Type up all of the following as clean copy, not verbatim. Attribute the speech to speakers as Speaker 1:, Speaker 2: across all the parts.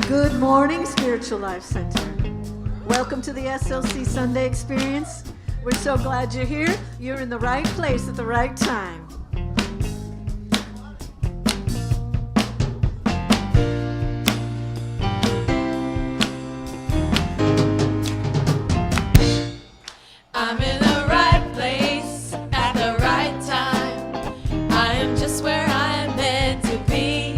Speaker 1: Good morning, Spiritual Life Center. Welcome to the SLC Sunday Experience. We're so glad you're here. You're in the right place at the right time.
Speaker 2: I'm in the right place at the right time. I am just where I am meant to be.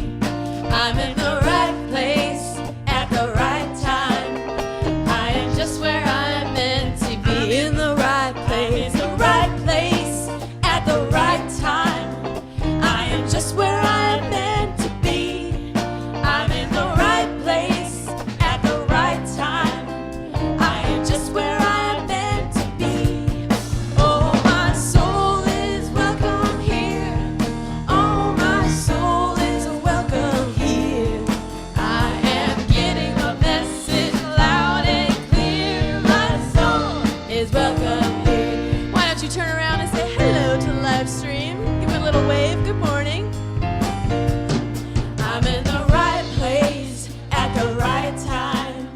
Speaker 2: I'm in the right place at the right time. I am just where I am meant to be. In the right place at the right time. I am just where I am meant to be. I'm in the right place at the right time. I am just where I am meant to be. Oh, my soul is welcome here. Oh, my soul is welcome here. I am getting a message loud and clear. My soul is welcome here. Why don't you turn around and say hello to the live stream? Give it a little wave. Good morning. I'm in the right place at the right time.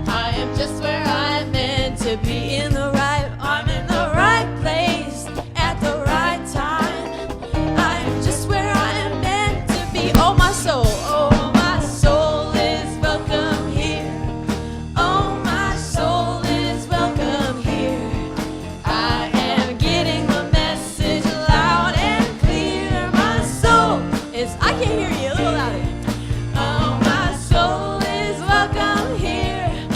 Speaker 2: I am just where I'm meant to be. I'm in the right place at the right time. I am just where I am meant to be. Oh, my soul is welcome here. Oh, my soul is welcome here. I am getting the message loud and clear. My soul is, I can hear you a little louder. Oh, my soul is welcome here.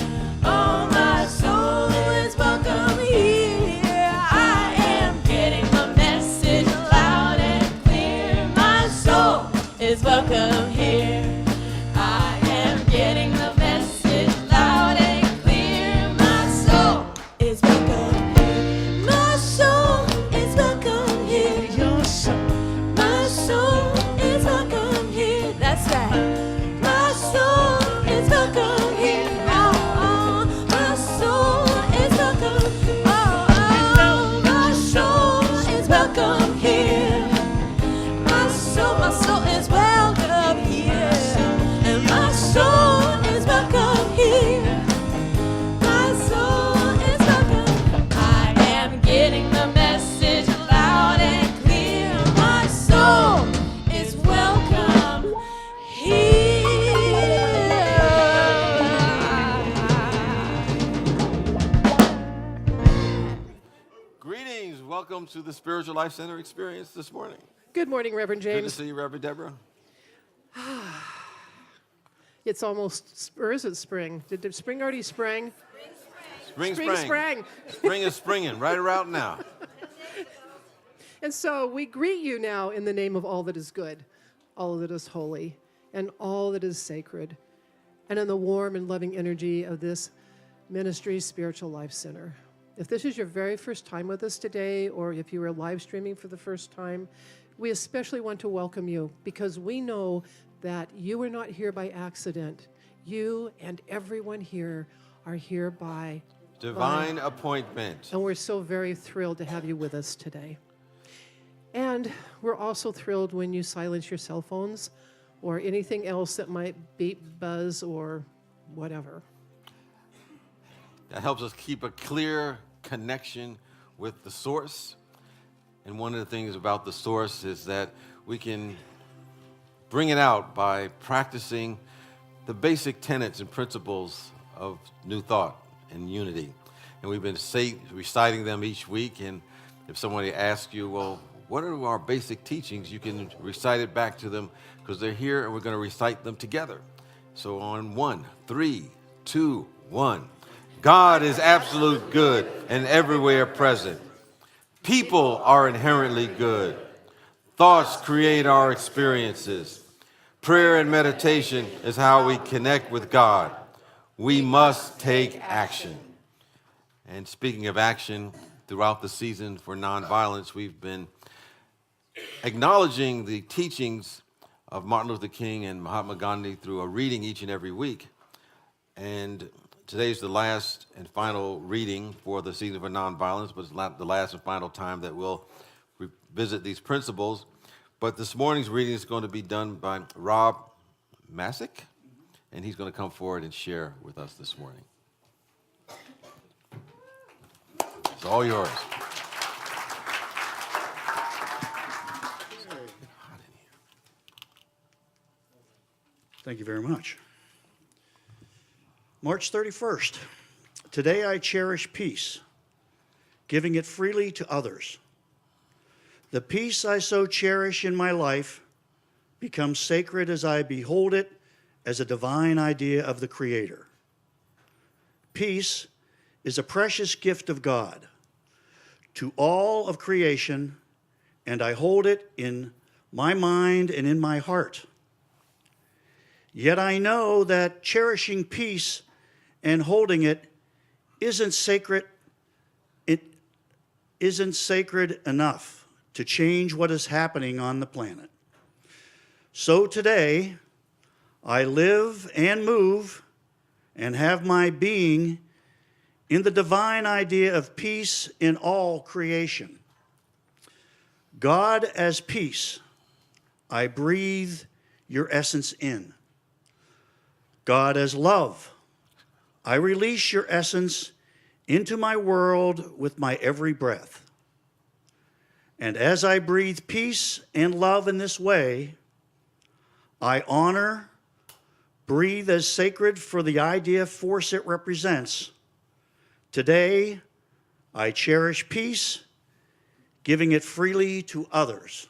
Speaker 2: Oh, my soul is welcome here. I am getting the message loud and clear. My soul is welcome here. I am getting the message loud and clear. My soul is welcome here. My soul is welcome here. Your soul. My soul is welcome here. That's right. My soul is welcome here. Oh, my soul is welcome. Oh, my soul is welcome here. My soul is welcome here. And my soul is welcome here. My soul is welcome. I am getting the message loud and clear. My soul is welcome here.
Speaker 3: Greetings. Welcome to the Spiritual Life Center experience this morning.
Speaker 4: Good morning, Reverend
Speaker 3: Good to
Speaker 4: James.
Speaker 3: see you, Reverend Deborah.
Speaker 4: It's almost, or is it spring? Did the spring already spring?
Speaker 3: Spring. Spring is springing right around now.
Speaker 4: And so we greet you now in the name of all that is good, all that is holy, and all that is sacred, and in the warm and loving energy of this ministry, Spiritual Life Center. If this is your very first time with us today, or if you are live streaming for the first time, we especially want to welcome you because we know that you are not here by accident. You and everyone here are here by
Speaker 3: Divine appointment.
Speaker 4: and we're so very thrilled to have you with us today. And we're also thrilled when you silence your cell phones or anything else that might beep, buzz, or whatever.
Speaker 3: That helps us keep a clear connection with the source. And one of the things about the source is that we can bring it out by practicing the basic tenets and principles of New Thought and unity. And we've been reciting them each week. And if somebody asks you, well, what are our basic teachings? You can recite it back to them because they're here and we're going to recite them together. So on 1, 3, 2, 1. God is absolute good and everywhere present. People are inherently good. Thoughts create our experiences. Prayer and meditation is how we connect with God. We must take action. And speaking of action, throughout the season for nonviolence, we've been acknowledging the teachings of Martin Luther King and Mahatma Gandhi through a reading each and every week. And today's the last and final reading for the season for nonviolence, but it's not the last and final time that we'll revisit these principles. But this morning's reading is going to be done by Rob Masick, and he's going to come forward and share with us this morning. It's all yours.
Speaker 5: Thank you very much. March 31st. Today I cherish peace, giving it freely to others. The peace I so cherish in my life becomes sacred as I behold it as a divine idea of the Creator. Peace is a precious gift of God to all of creation, and I hold it in my mind and in my heart. Yet I know that cherishing peace and holding it isn't sacred. It isn't sacred enough to change what is happening on the planet. So today, I live and move and have my being in the divine idea of peace in all creation. God as peace, I breathe your essence in. God as love, I release your essence into my world with my every breath. And as I breathe peace and love in this way, I honor, breathe as sacred for the idea force it represents. Today, I cherish peace, giving it freely to others.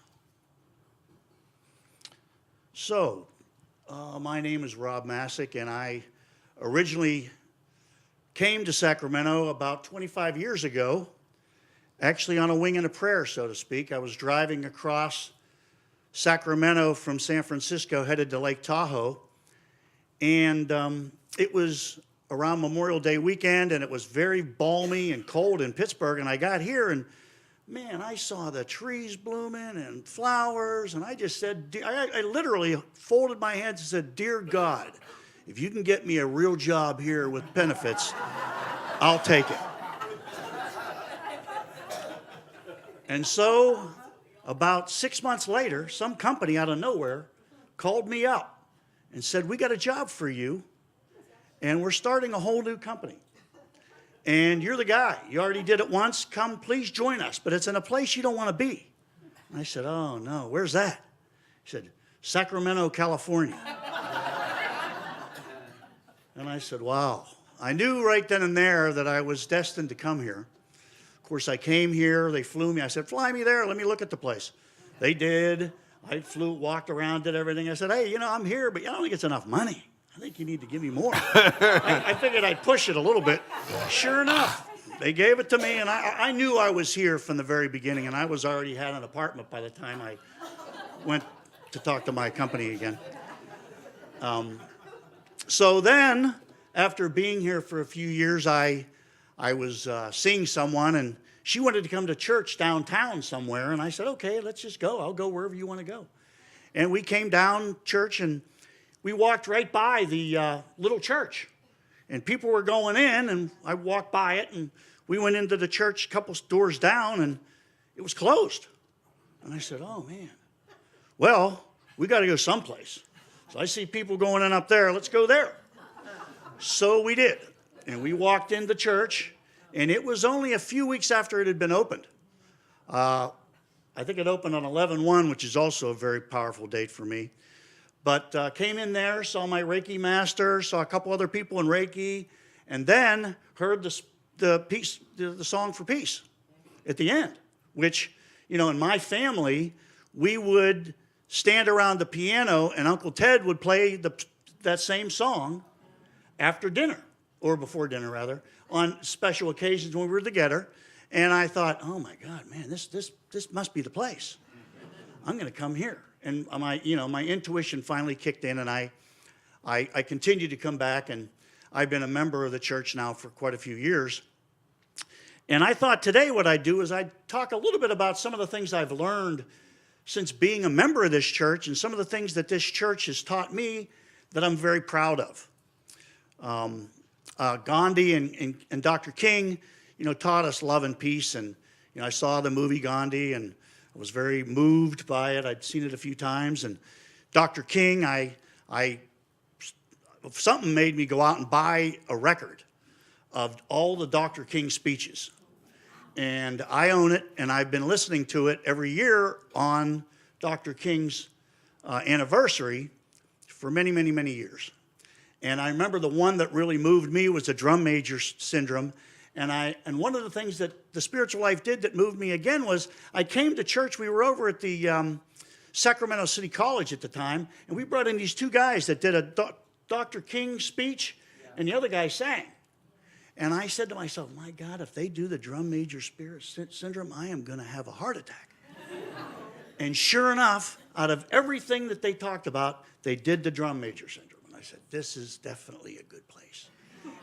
Speaker 5: So, my name is Rob Masick, and I originally came to Sacramento about 25 years ago, actually on a wing and a prayer, so to speak. I was driving across Sacramento from San Francisco, headed to Lake Tahoe, and it was around Memorial Day weekend, and it was very balmy and cold in Pittsburgh, and I got here, and man, I saw the trees blooming and flowers, and I just said, I literally folded my hands and said, "Dear God, if you can get me a real job here with benefits, I'll take it." And so, about 6 months later, some company out of nowhere called me up and said, "We got a job for you, and we're starting a whole new company. And you're the guy. You already did it once. Come, please join us. But it's in a place you don't want to be." And I said, "Oh, no. Where's that?" He said, "Sacramento, California." And I said, wow. I knew right then and there that I was destined to come here. Of course, I came here. They flew me. I said, "Fly me there. Let me look at the place." They did. I flew, walked around, did everything. I said, "Hey, I'm here, but I don't think it's enough money. I think you need to give me more." I figured I'd push it a little bit. Sure enough, they gave it to me, and I knew I was here from the very beginning, and I was already had an apartment by the time I went to talk to my company again. So then, after being here for a few years, I was seeing someone, and she wanted to come to church downtown somewhere, and I said, "Okay, let's just go. I'll go wherever you want to go." And we came down church, and we walked right by the little church, and people were going in, and I walked by it, and we went into the church a couple doors down, and it was closed. And I said, "Oh, man. Well, we got to go someplace." So I see people going in up there. Let's go there. So we did, and we walked into church, and it was only a few weeks after it had been opened. I think it opened on 11/1, which is also a very powerful date for me. But came in there, saw my Reiki master, saw a couple other people in Reiki, and then heard the song for peace at the end, which, in my family, we would stand around the piano, and Uncle Ted would play that same song after dinner, or before dinner, rather, on special occasions when we were together. And I thought, "Oh, my God, man, this must be the place. I'm going to come here." And my intuition finally kicked in, and I continued to come back, and I've been a member of the church now for quite a few years. And I thought today what I'd do is I'd talk a little bit about some of the things I've learned since being a member of this church, and some of the things that this church has taught me that I'm very proud of. Gandhi and Dr. King, taught us love and peace, and I saw the movie Gandhi, and I was very moved by it. I'd seen it a few times. And Dr. King, I something made me go out and buy a record of all the Dr. King speeches. And I own it, and I've been listening to it every year on Dr. King's anniversary for many, many, many years. And I remember the one that really moved me was the drum major syndrome. And one of the things that the spiritual life did that moved me again was I came to church. We were over at the Sacramento City College at the time, and we brought in these two guys that did a Dr. King speech, and the other guy sang. And I said to myself, my God, if they do the drum major spirit syndrome, I am going to have a heart attack. And sure enough, out of everything that they talked about, they did the drum major syndrome. And I said, this is definitely a good place.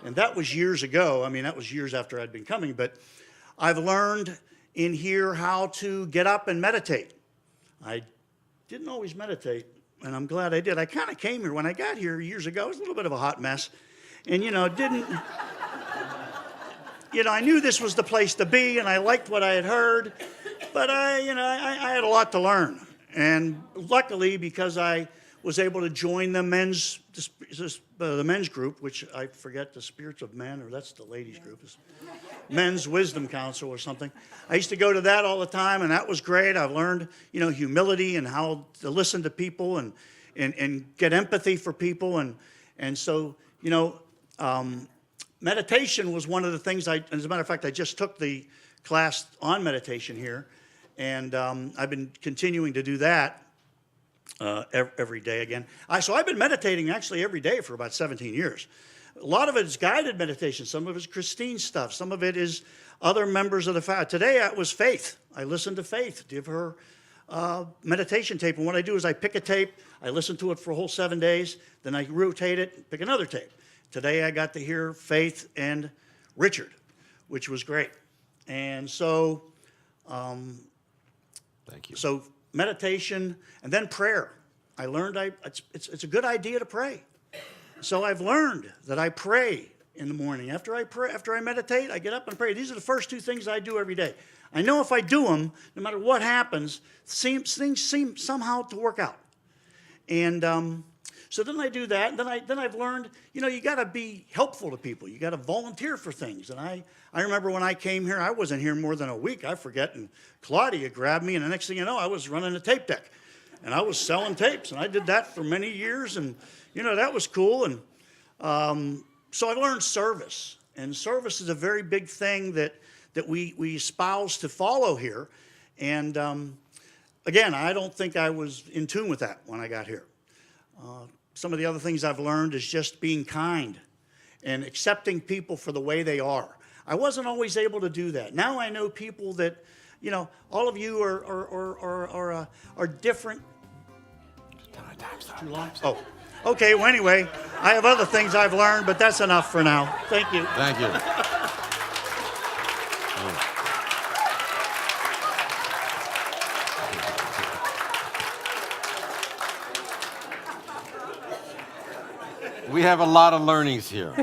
Speaker 5: And that was years ago. I mean, that was years after I'd been coming. But I've learned in here how to get up and meditate. I didn't always meditate, and I'm glad I did. I kind of came here. When I got here years ago, it was a little bit of a hot mess. And, I knew this was the place to be, and I liked what I had heard. But I had a lot to learn. And luckily, because I was able to join the men's group, which I forget, the Spirits of Men, or that's the ladies' group, is Men's Wisdom Council or something. I used to go to that all the time, and that was great. I've learned, humility and how to listen to people and get empathy for people. And so, meditation was one of the things as a matter of fact, I just took the class on meditation here, and I've been continuing to do that every day again. So I've been meditating actually every day for about 17 years. A lot of it is guided meditation. Some of it is Christine's stuff. Some of it is other members of the family. Today it was Faith. I listened to Faith, give her meditation tape. And what I do is I pick a tape, I listen to it for a whole 7 days, then I rotate it, pick another tape. Today I got to hear Faith and Richard, which was great. And so,
Speaker 3: Thank you.
Speaker 5: So meditation and then prayer. I learned it's a good idea to pray. So I've learned that I pray in the morning. After I meditate, I get up and pray. These are the first two things I do every day. I know if I do them, no matter what happens, things seem somehow to work out. And so then I do that. Then I've learned, you got to be helpful to people. You got to volunteer for things. And I remember when I came here, I wasn't here more than a week. I forget. And Claudia grabbed me, and the next thing you know, I was running a tape deck. And I was selling tapes, and I did that for many years, and, that was cool. And so I learned service. And service is a very big thing that we espouse to follow here. And, again, I don't think I was in tune with that when I got here. Some of the other things I've learned is just being kind and accepting people for the way they are. I wasn't always able to do that. Now I know people that, all of you are different. Too long? Oh, okay. Well, anyway, I have other things I've learned, but that's enough for now. Thank you.
Speaker 3: Thank you. We have a lot of learnings here.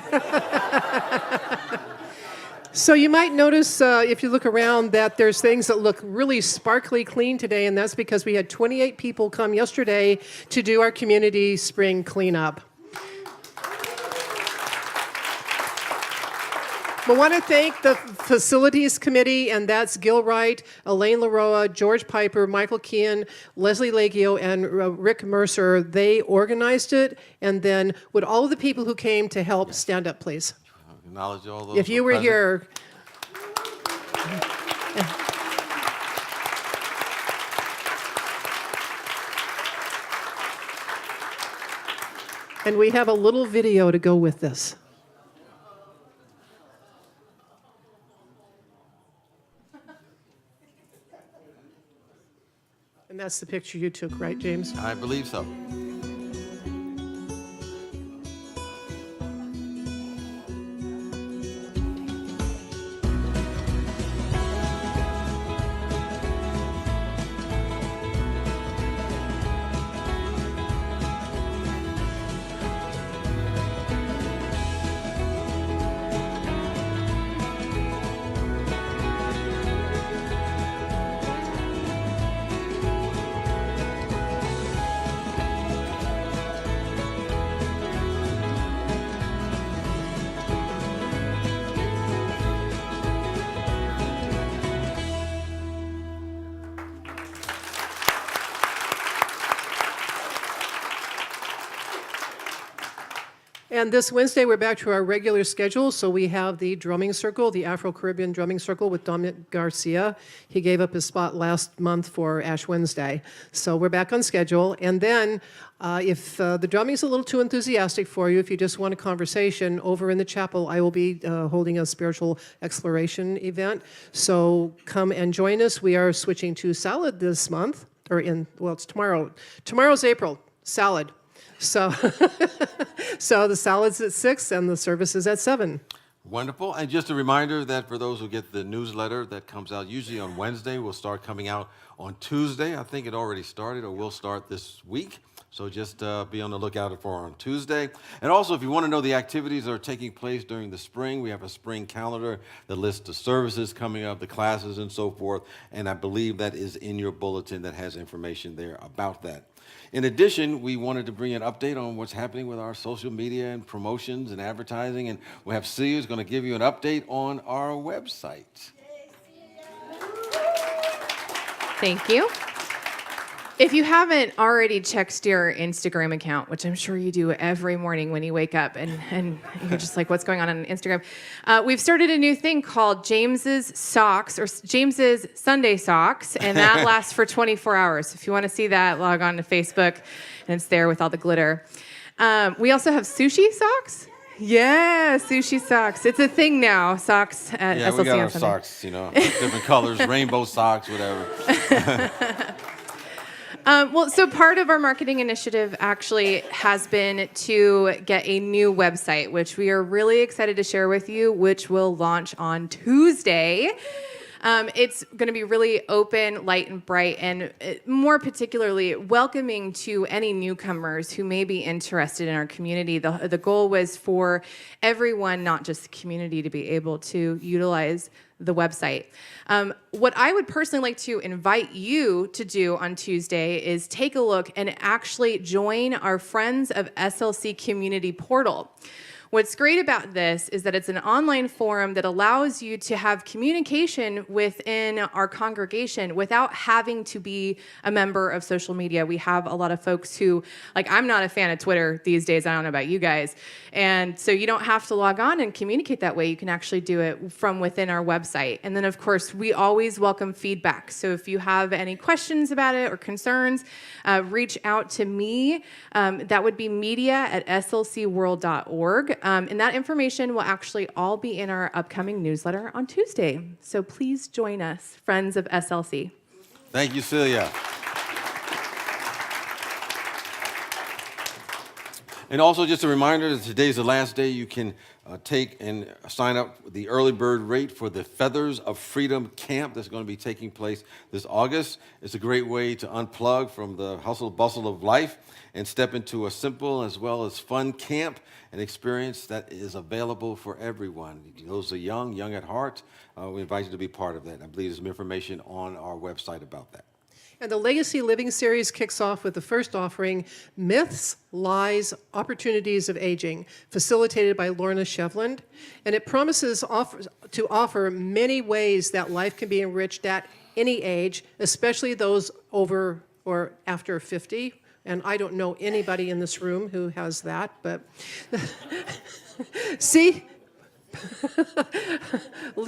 Speaker 4: So you might notice, if you look around, that there's things that look really sparkly clean today, and that's because we had 28 people come yesterday to do our community spring cleanup. I want to thank the facilities committee, and that's Gil Wright, Elaine Laroa, George Piper, Michael Kean, Leslie Legio, and Rick Mercer. They organized it, and then would all of the people who came to help stand up, please?
Speaker 3: Acknowledge all those.
Speaker 4: If you were
Speaker 3: present.
Speaker 4: here. And we have a little video to go with this. And that's the picture you took, right, James?
Speaker 3: I believe so.
Speaker 4: And this Wednesday, we're back to our regular schedule. So we have the drumming circle, the Afro-Caribbean drumming circle with Dominic Garcia. He gave up his spot last month for Ash Wednesday. So we're back on schedule. And then if the drumming is a little too enthusiastic for you, if you just want a conversation, over in the chapel, I will be holding a spiritual exploration event. So come and join us. We are switching to salad this month, it's tomorrow. Tomorrow's April, salad. So, so the salad's at 6 and the service is at 7.
Speaker 3: Wonderful. And just a reminder that for those who get the newsletter that comes out usually on Wednesday, will start coming out on Tuesday. I think it already started or will start this week. So just be on the lookout for on Tuesday. And also, if you want to know the activities that are taking place during the spring, we have a spring calendar that lists the services coming up, the classes, and so forth. And I believe that is in your bulletin that has information there about that. In addition, we wanted to bring an update on what's happening with our social media and promotions and advertising. And we have Celia who's going to give you an update on our website.
Speaker 2: Thank you. If you haven't already checked your Instagram account, which I'm sure you do every morning when you wake up and you're just like, what's going on Instagram? We've started a new thing called James's Socks, or James's Sunday Socks, and that lasts for 24 hours. If you want to see that, log on to Facebook, and it's there with all the glitter. We also have sushi socks. Yeah, sushi socks. It's a thing now, socks at SLC
Speaker 3: we got our
Speaker 2: on Sunday.
Speaker 3: socks, different colors, rainbow socks, whatever.
Speaker 2: So part of our marketing initiative actually has been to get a new website, which we are really excited to share with you, which will launch on Tuesday. It's going to be really open, light, and bright, and more particularly welcoming to any newcomers who may be interested in our community. The goal was for everyone, not just the community, to be able to utilize the website. What I would personally like to invite you to do on Tuesday is take a look and actually join our Friends of SLC community portal. What's great about this is that it's an online forum that allows you to have communication within our congregation without having to be a member of social media. We have a lot of folks who, I'm not a fan of Twitter these days. I don't know about you guys. And so you don't have to log on and communicate that way. You can actually do it from within our website. And then, of course, we always welcome feedback. So if you have any questions about it or concerns, reach out to me. That would be media@slcworld.org. And that information will actually all be in our upcoming newsletter on Tuesday. So please join us, Friends of SLC.
Speaker 3: Thank you, Celia. And also just a reminder that today's the last day you can take and sign up the early bird rate for the Feathers of Freedom camp that's going to be taking place this August. It's a great way to unplug from the hustle bustle of life and step into a simple as well as fun camp, an experience that is available for everyone. Those are young at heart. We invite you to be part of that. I believe there's some information on our website about that.
Speaker 4: And the Legacy Living series kicks off with the first offering, Myths, Lies, Opportunities of Aging, facilitated by Lorna Shevland. And it promises to offer many ways that life can be enriched at any age, especially those over or after 50. And I don't know anybody in this room who has that, but see?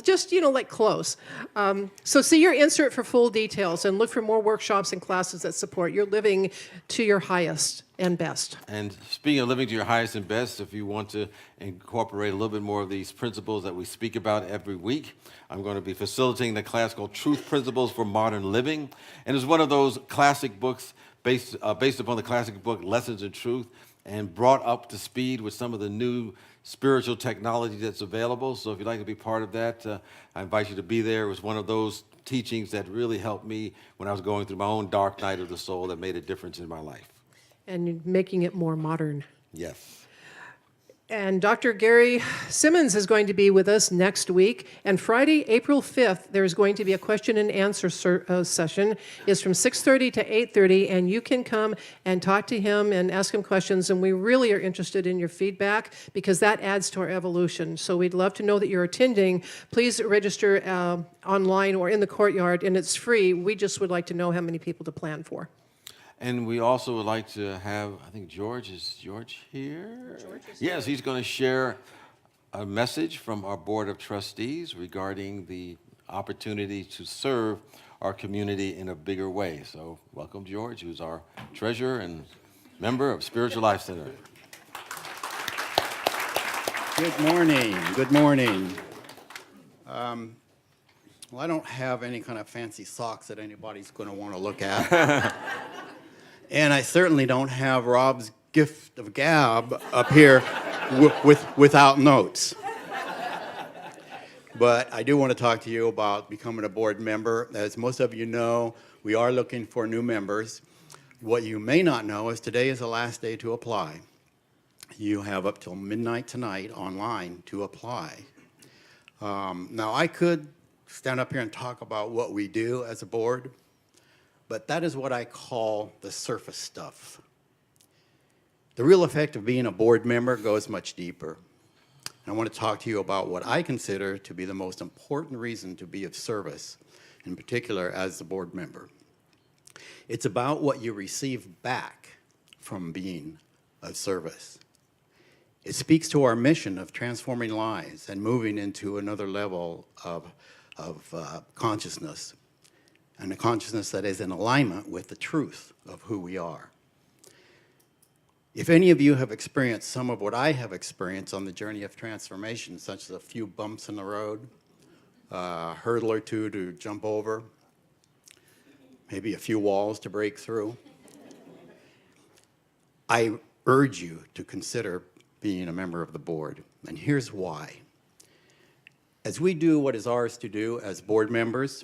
Speaker 4: Just, close. So see your insert for full details and look for more workshops and classes that support your living to your highest and best.
Speaker 3: And speaking of living to your highest and best, if you want to incorporate a little bit more of these principles that we speak about every week, I'm going to be facilitating a class called Truth Principles for Modern Living. And it's one of those classic books based upon the classic book Lessons in Truth, and brought up to speed with some of the new spiritual technology that's available. So if you'd like to be part of that, I invite you to be there. It was one of those teachings that really helped me when I was going through my own dark night of the soul that made a difference in my life.
Speaker 4: And making it more modern.
Speaker 3: Yes.
Speaker 4: And Dr. Gary Simmons is going to be with us next week. And Friday, April 5th, there's going to be a question and answer session. It's from 6:30 to 8:30, and you can come and talk to him and ask him questions. And we really are interested in your feedback because that adds to our evolution. So we'd love to know that you're attending. Please register online or in the courtyard, and it's free. We just would like to know how many people to plan for.
Speaker 3: And we also would like to have, I think is George here? Yes, he's going to share a message from our Board of Trustees regarding the opportunity to serve our community in a bigger way. So welcome George, who's our treasurer and member of Spiritual Life Center.
Speaker 6: Good morning. Good morning. Well, I don't have any kind of fancy socks that anybody's going to want to look at. And I certainly don't have Rob's gift of gab up here without notes. But I do want to talk to you about becoming a board member. As most of you know, we are looking for new members. What you may not know is today is the last day to apply. You have up till midnight tonight online to apply. Now, I could stand up here and talk about what we do as a board, but that is what I call the surface stuff. The real effect of being a board member goes much deeper. And I want to talk to you about what I consider to be the most important reason to be of service, in particular as a board member. It's about what you receive back from being of service. It speaks to our mission of transforming lives and moving into another level of consciousness, and a consciousness that is in alignment with the truth of who we are. If any of you have experienced some of what I have experienced on the journey of transformation, such as a few bumps in the road, a hurdle or two to jump over, maybe a few walls to break through, I urge you to consider being a member of the board. And here's why. As we do what is ours to do as board members,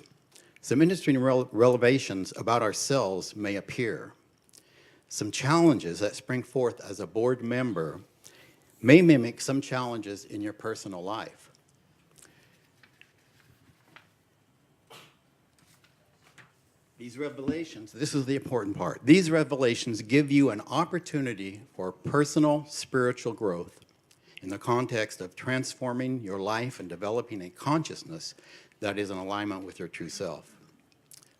Speaker 6: some interesting revelations about ourselves may appear. Some challenges that spring forth as a board member may mimic some challenges in your personal life. These revelations, this is the important part, these revelations give you an opportunity for personal spiritual growth in the context of transforming your life and developing a consciousness that is in alignment with your true self.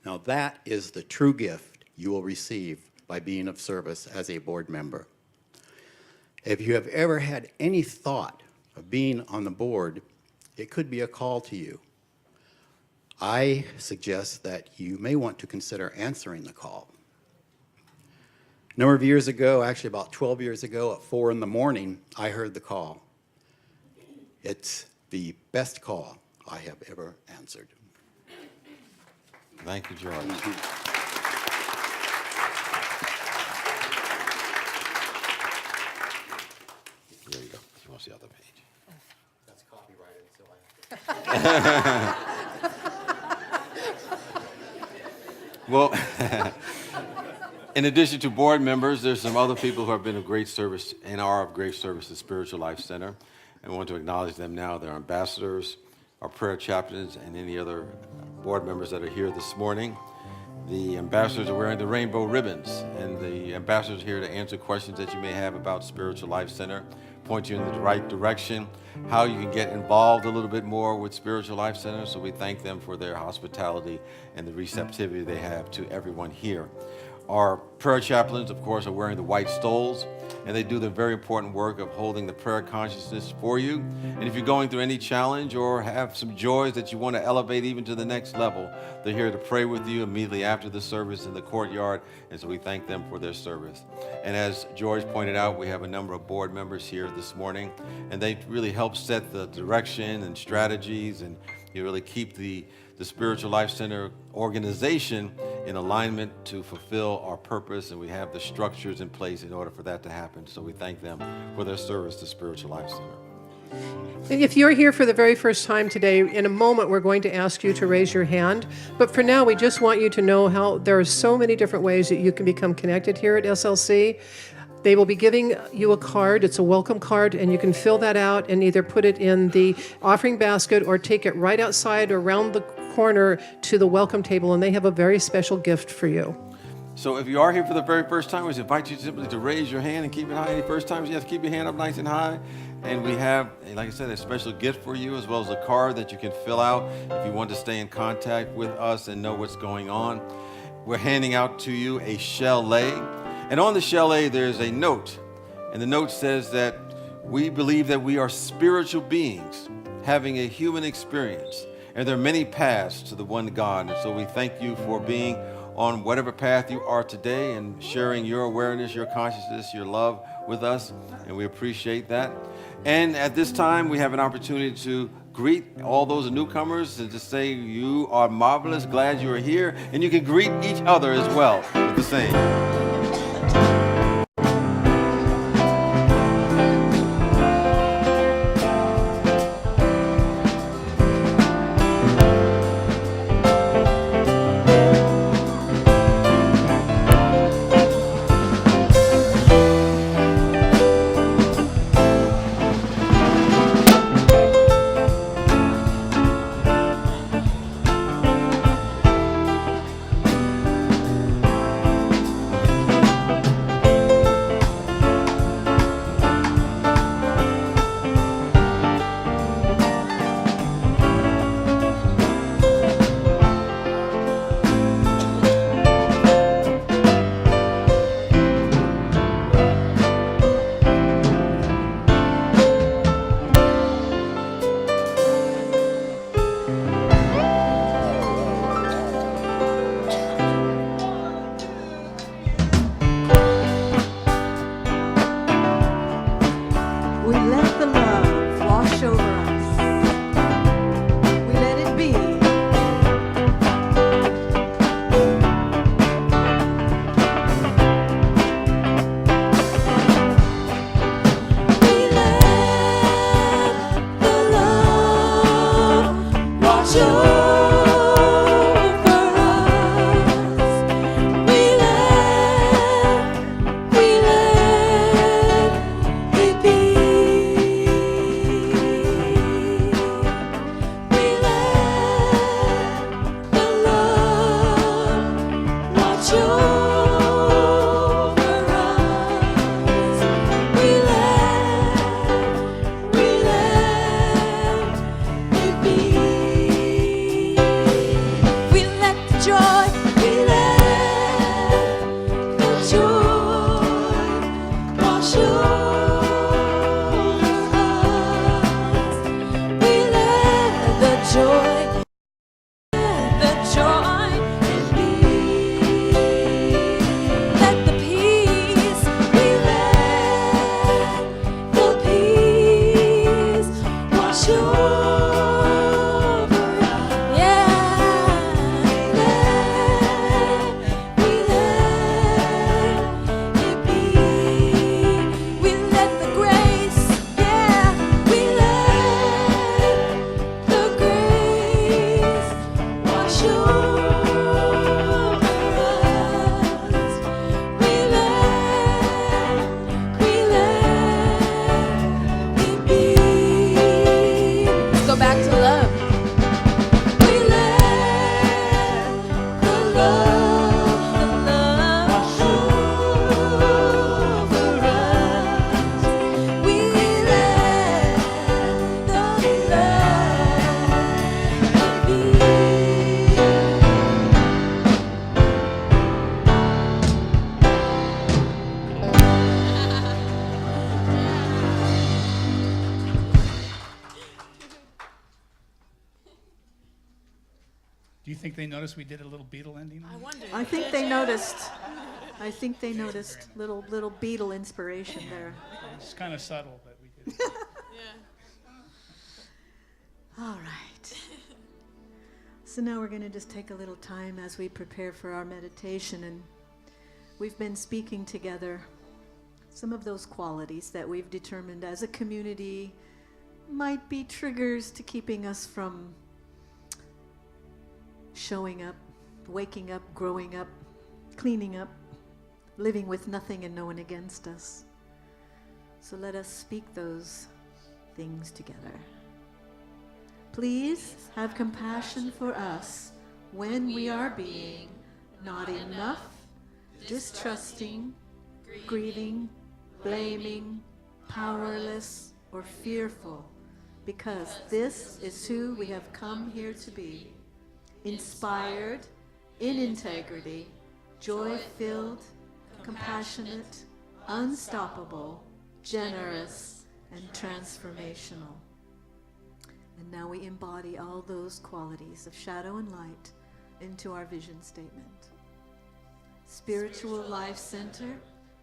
Speaker 6: Now that is the true gift you will receive by being of service as a board member. If you have ever had any thought of being on the board, it could be a call to you. I suggest that you may want to consider answering the call. A number of years ago, actually about 12 years ago, at 4 in the morning, I heard the call. It's the best call I have ever answered.
Speaker 3: Thank you, George. There you go. You want to see the other page?
Speaker 6: That's copyrighted, so I have to.
Speaker 3: Well, in addition to board members, there's some other people who have been of great service and are of great service to Spiritual Life Center. And I want to acknowledge them now. They're ambassadors, our prayer chaplains, and any other board members that are here this morning. The ambassadors are wearing the rainbow ribbons, and the ambassadors are here to answer questions that you may have about Spiritual Life Center, point you in the right direction, how you can get involved a little bit more with Spiritual Life Center. So we thank them for their hospitality and the receptivity they have to everyone here. Our prayer chaplains, of course, are wearing the white stoles, and they do the very important work of holding the prayer consciousness for you. And if you're going through any challenge or have some joys that you want to elevate even to the next level, they're here to pray with you immediately after the service in the courtyard, and so we thank them for their service. And as George pointed out, we have a number of board members here this morning, and they really help set the direction and strategies, and you really keep the Spiritual Life Center organization in alignment to fulfill our purpose, and we have the structures in place in order for that to happen. So we thank them for their service to Spiritual Life Center.
Speaker 4: And if you're here for the very first time today, in a moment we're going to ask you to raise your hand. But for now, we just want you to know how there are so many different ways that you can become connected here at SLC. They will be giving you a card. It's a welcome card, and you can fill that out and either put it in the offering basket or take it right outside or around the corner to the welcome table, and they have a very special gift for you.
Speaker 3: So if you are here for the very first time, we invite you simply to raise your hand and keep it high. Any first timers, you have to keep your hand up nice and high. And we have, like I said, a special gift for you, as well as a card that you can fill out if you want to stay in contact with us and know what's going on. we're handing out to you a chalet. And on the chalet, there's a note. And the note says that we believe that we are spiritual beings having a human experience. And there are many paths to the one God. And so we thank you for being on whatever path you are today and sharing your awareness, your consciousness, your love with us. And we appreciate that. And at this time, we have an opportunity to greet all those newcomers and to say you are marvelous, glad you are here. And you can greet each other as well with the same.
Speaker 7: Do you think they noticed we did a little Beatle ending?
Speaker 2: I wonder.
Speaker 1: I think they noticed. I think they noticed little Beatle inspiration there.
Speaker 7: It's kind of subtle, but we did.
Speaker 2: Yeah.
Speaker 1: All right. So now we're going to just take a little time as we prepare for our meditation, and we've been speaking together some of those qualities that we've determined as a community might be triggers to keeping us from showing up, waking up, growing up, cleaning up, living with nothing and no one against us. So let us speak those things together. Please have compassion for us when we are being not enough, distrusting, grieving, blaming, powerless, or fearful, because this is who we have come here to be. Inspired, in integrity, joy-filled, compassionate, unstoppable, generous, and transformational. And now we embody all those qualities of shadow and light into our vision statement. Spiritual Life Center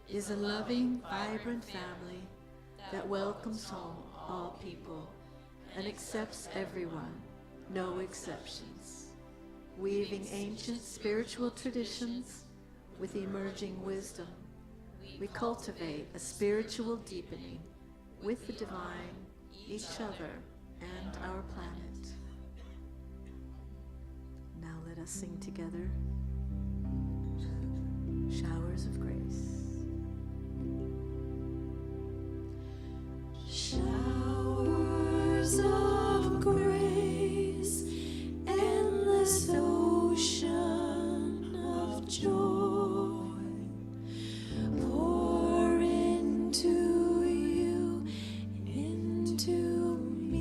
Speaker 1: is a loving, vibrant family that welcomes home all people and accepts everyone, no exceptions. Weaving ancient spiritual traditions with emerging wisdom, we cultivate a spiritual deepening with the divine, each other, and our planet. Now let us sing together, Showers of Grace.
Speaker 2: Showers of grace, endless ocean of joy, pour into you, into me.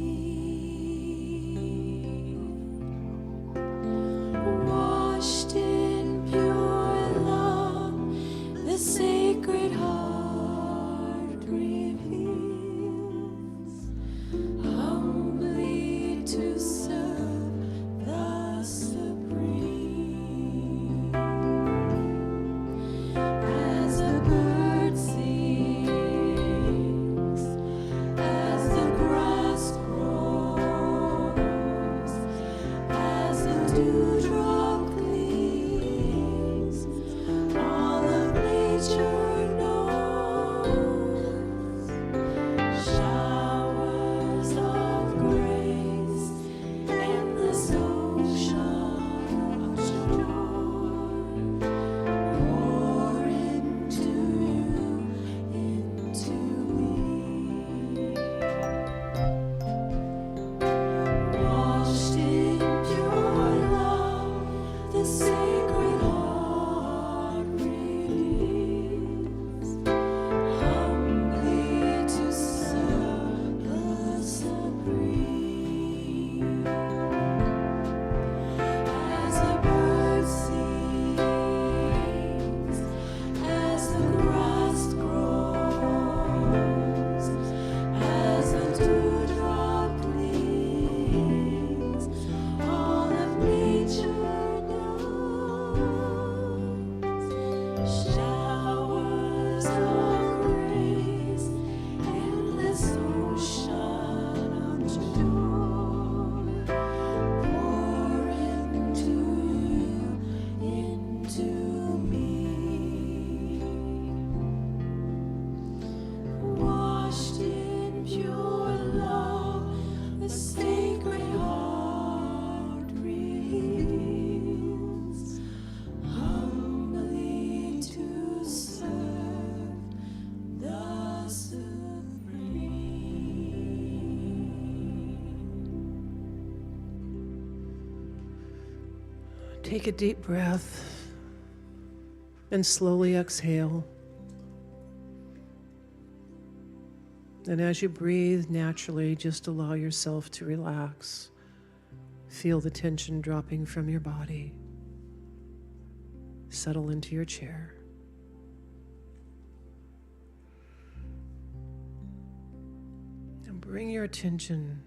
Speaker 2: Washed in pure love, the Sacred Heart reveals, humbly to serve the Supreme. As a bird sings, as the grass grows, as the dewdrop gleams, all of nature knows. Showers of grace, endless ocean of joy, pour into you, into me. Washed in pure love, the Sacred Heart reveals, humbly to serve the Supreme. As a bird sings, as the grass grows, as the dewdrop gleams, all of nature knows. Showers of grace, endless ocean of joy, pour into you, into me. Washed in pure love, the Sacred Heart reveals, humbly to serve the Supreme.
Speaker 4: Take a deep breath and slowly exhale. And as you breathe naturally, just allow yourself to relax. Feel the tension dropping from your body. Settle into your chair. And bring your attention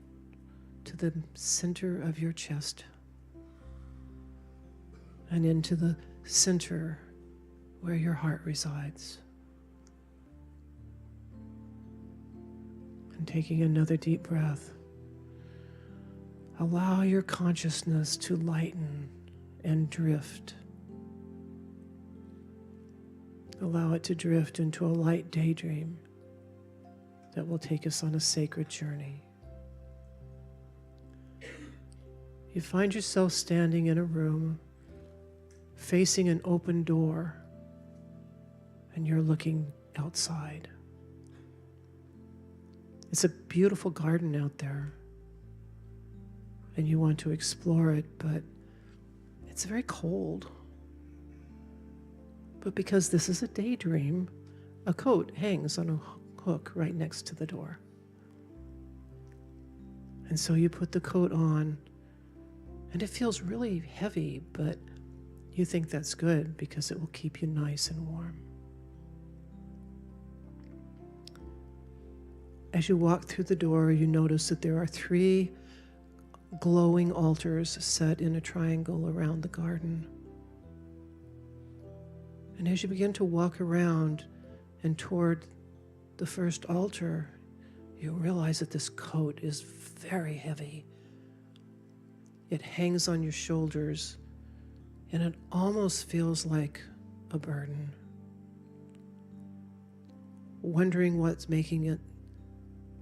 Speaker 4: to the center of your chest and into the center where your heart resides. And taking another deep breath, allow your consciousness to lighten and drift. Allow it to drift into a light daydream that will take us on a sacred journey. You find yourself standing in a room facing an open door, and you're looking outside. It's a beautiful garden out there, and you want to explore it, but it's very cold. But because this is a daydream, a coat hangs on a hook right next to the door. And so you put the coat on, and it feels really heavy, but You think that's good because it will keep you nice and warm. As you walk through the door, you notice that there are 3 glowing altars set in a triangle around the garden. And as you begin to walk around and toward the first altar, you realize that this coat is very heavy. It hangs on your shoulders, and it almost feels like a burden. Wondering what's making it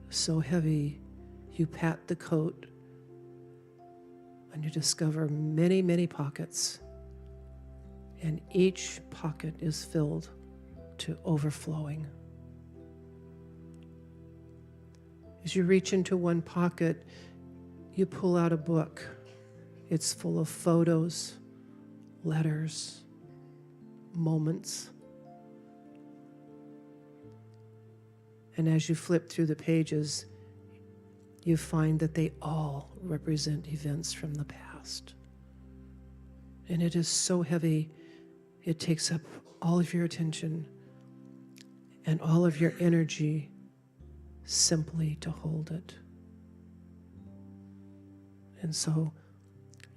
Speaker 4: so heavy, you pat the coat, and you discover many, many pockets, and each pocket is filled to overflowing. As you reach into one pocket, you pull out a book. It's full of photos, letters, moments. And as you flip through the pages, you find that they all represent events from the past. And it is so heavy, it takes up all of your attention and all of your energy simply to hold it. And so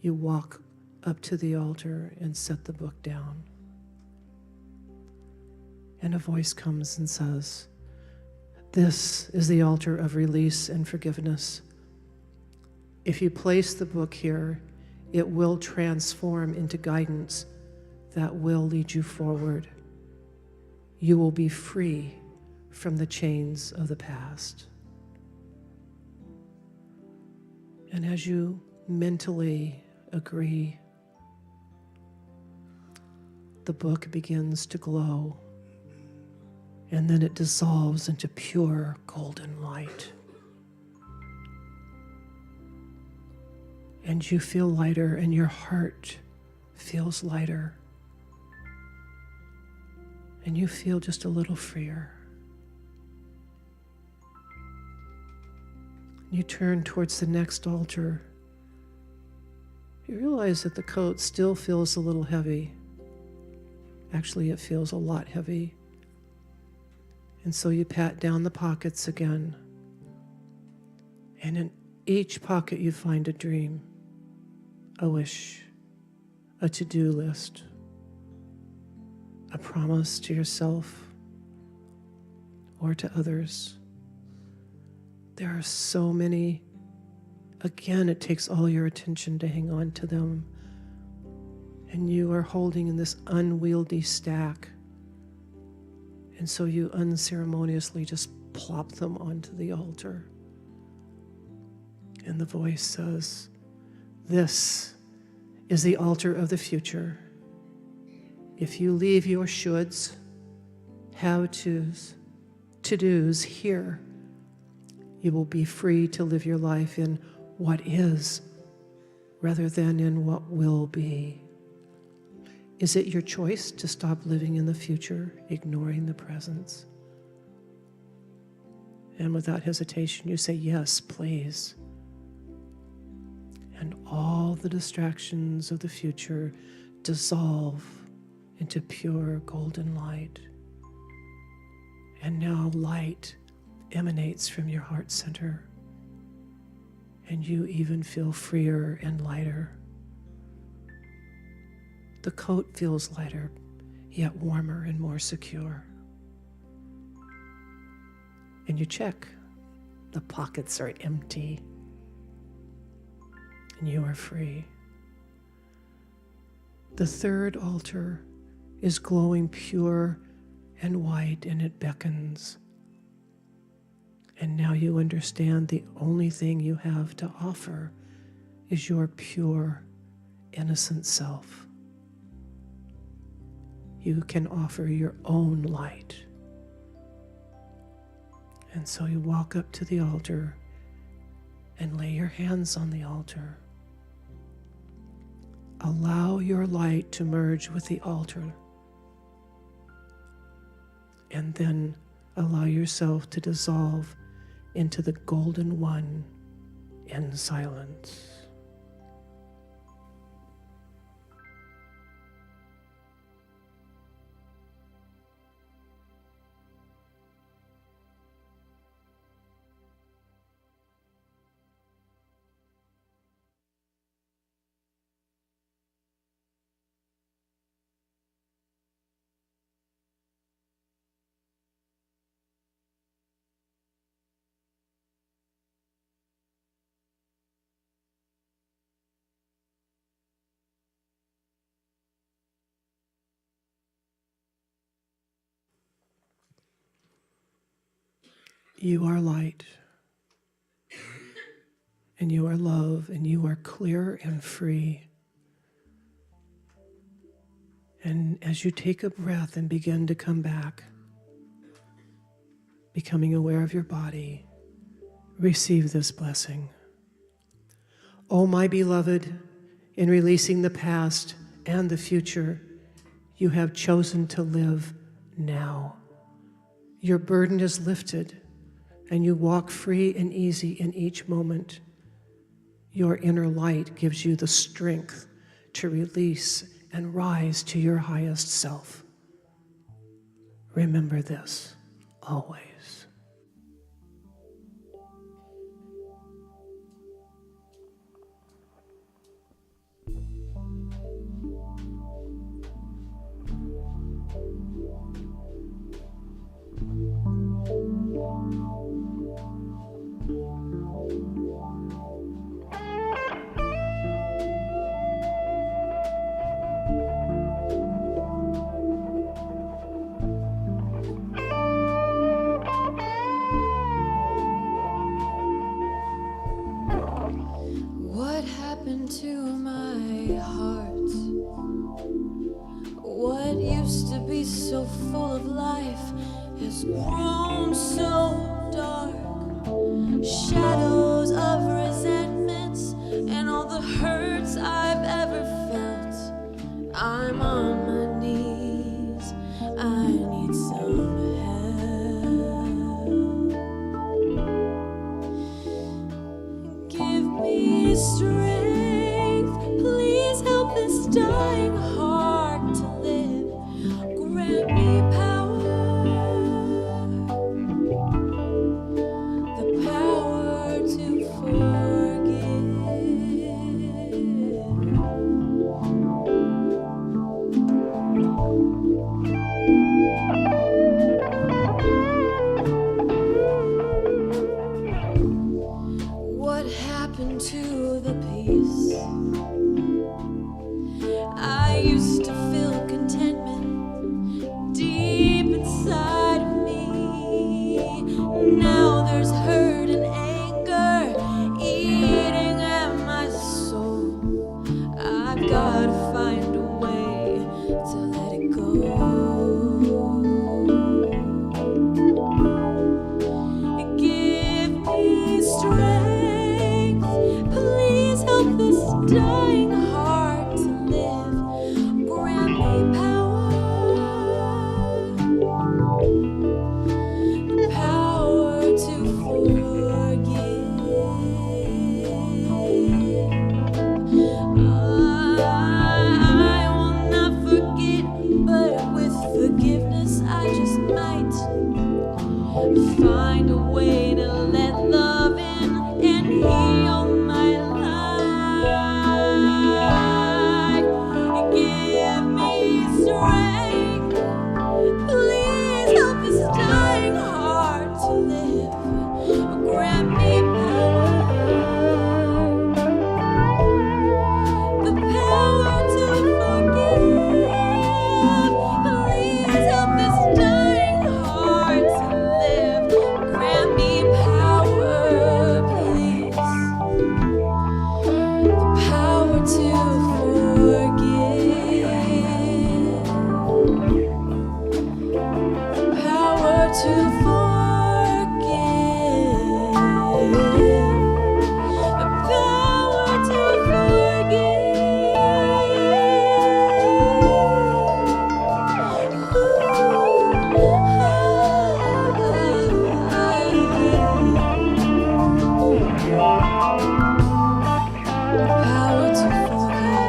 Speaker 4: you walk up to the altar and set the book down. And a voice comes and says, "This is the altar of release and forgiveness. If you place the book here, it will transform into guidance that will lead you forward. You will be free from the chains of the past." And as you mentally agree, the book begins to glow, and then it dissolves into pure golden light. And you feel lighter, and your heart feels lighter. And you feel just a little freer. You turn towards the next altar. You realize that the coat still feels a little heavy. Actually, it feels a lot heavy. And so you pat down the pockets again. And in each pocket you find a dream, a wish, a to-do list, a promise to yourself or to others. There are so many. Again, it takes all your attention to hang on to them. And you are holding in this unwieldy stack. And so you unceremoniously just plop them onto the altar. And the voice says, "This is the altar of the future. If you leave your shoulds, how-tos, to-dos here, you will be free to live your life in what is rather than in what will be. Is it your choice to stop living in the future, ignoring the present?" And without hesitation, you say, "Yes, please." And all the distractions of the future dissolve into pure golden light. And now light emanates from your heart center, and you even feel freer and lighter. The coat feels lighter, yet warmer and more secure. And you check. The pockets are empty, and you are free. The third altar is glowing pure and white, and it beckons. And now you understand the only thing you have to offer is your pure, innocent self. You can offer your own light. And so you walk up to the altar and lay your hands on the altar. Allow your light to merge with the altar. And then allow yourself to dissolve into the golden one in silence. You are light, and you are love, and you are clear and free. And as you take a breath and begin to come back, becoming aware of your body, receive this blessing. Oh, my beloved, in releasing the past and the future, you have chosen to live now. Your burden is lifted, and you walk free and easy in each moment. Your inner light gives you the strength to release and rise to your highest self. Remember this always.
Speaker 2: What happened to my heart? What used to be so full of life has grown so dark. Shadows of resentments and all the hurts I've ever felt. I'm on my knees. I need some help. Give me strength. Please help this dying heart to live. Grant me power. The power to forgive. What happened to the peace? I used to feel contentment deep inside of me. Now there's hurt and anger eating at my soul. I've got to find a way to let it go. Give me strength. Please help this dying heart to live. Grant me power. The power to forgive. I will not forget, but with forgiveness I just might find a way to let love in and heal my life. Give me strength. Please help this dying heart to live. Grant me power. The power to forgive. Please help this dying heart to live. Grant me power, please. The power to forgive. The power to forgive. The power to forgive. Power to forgive.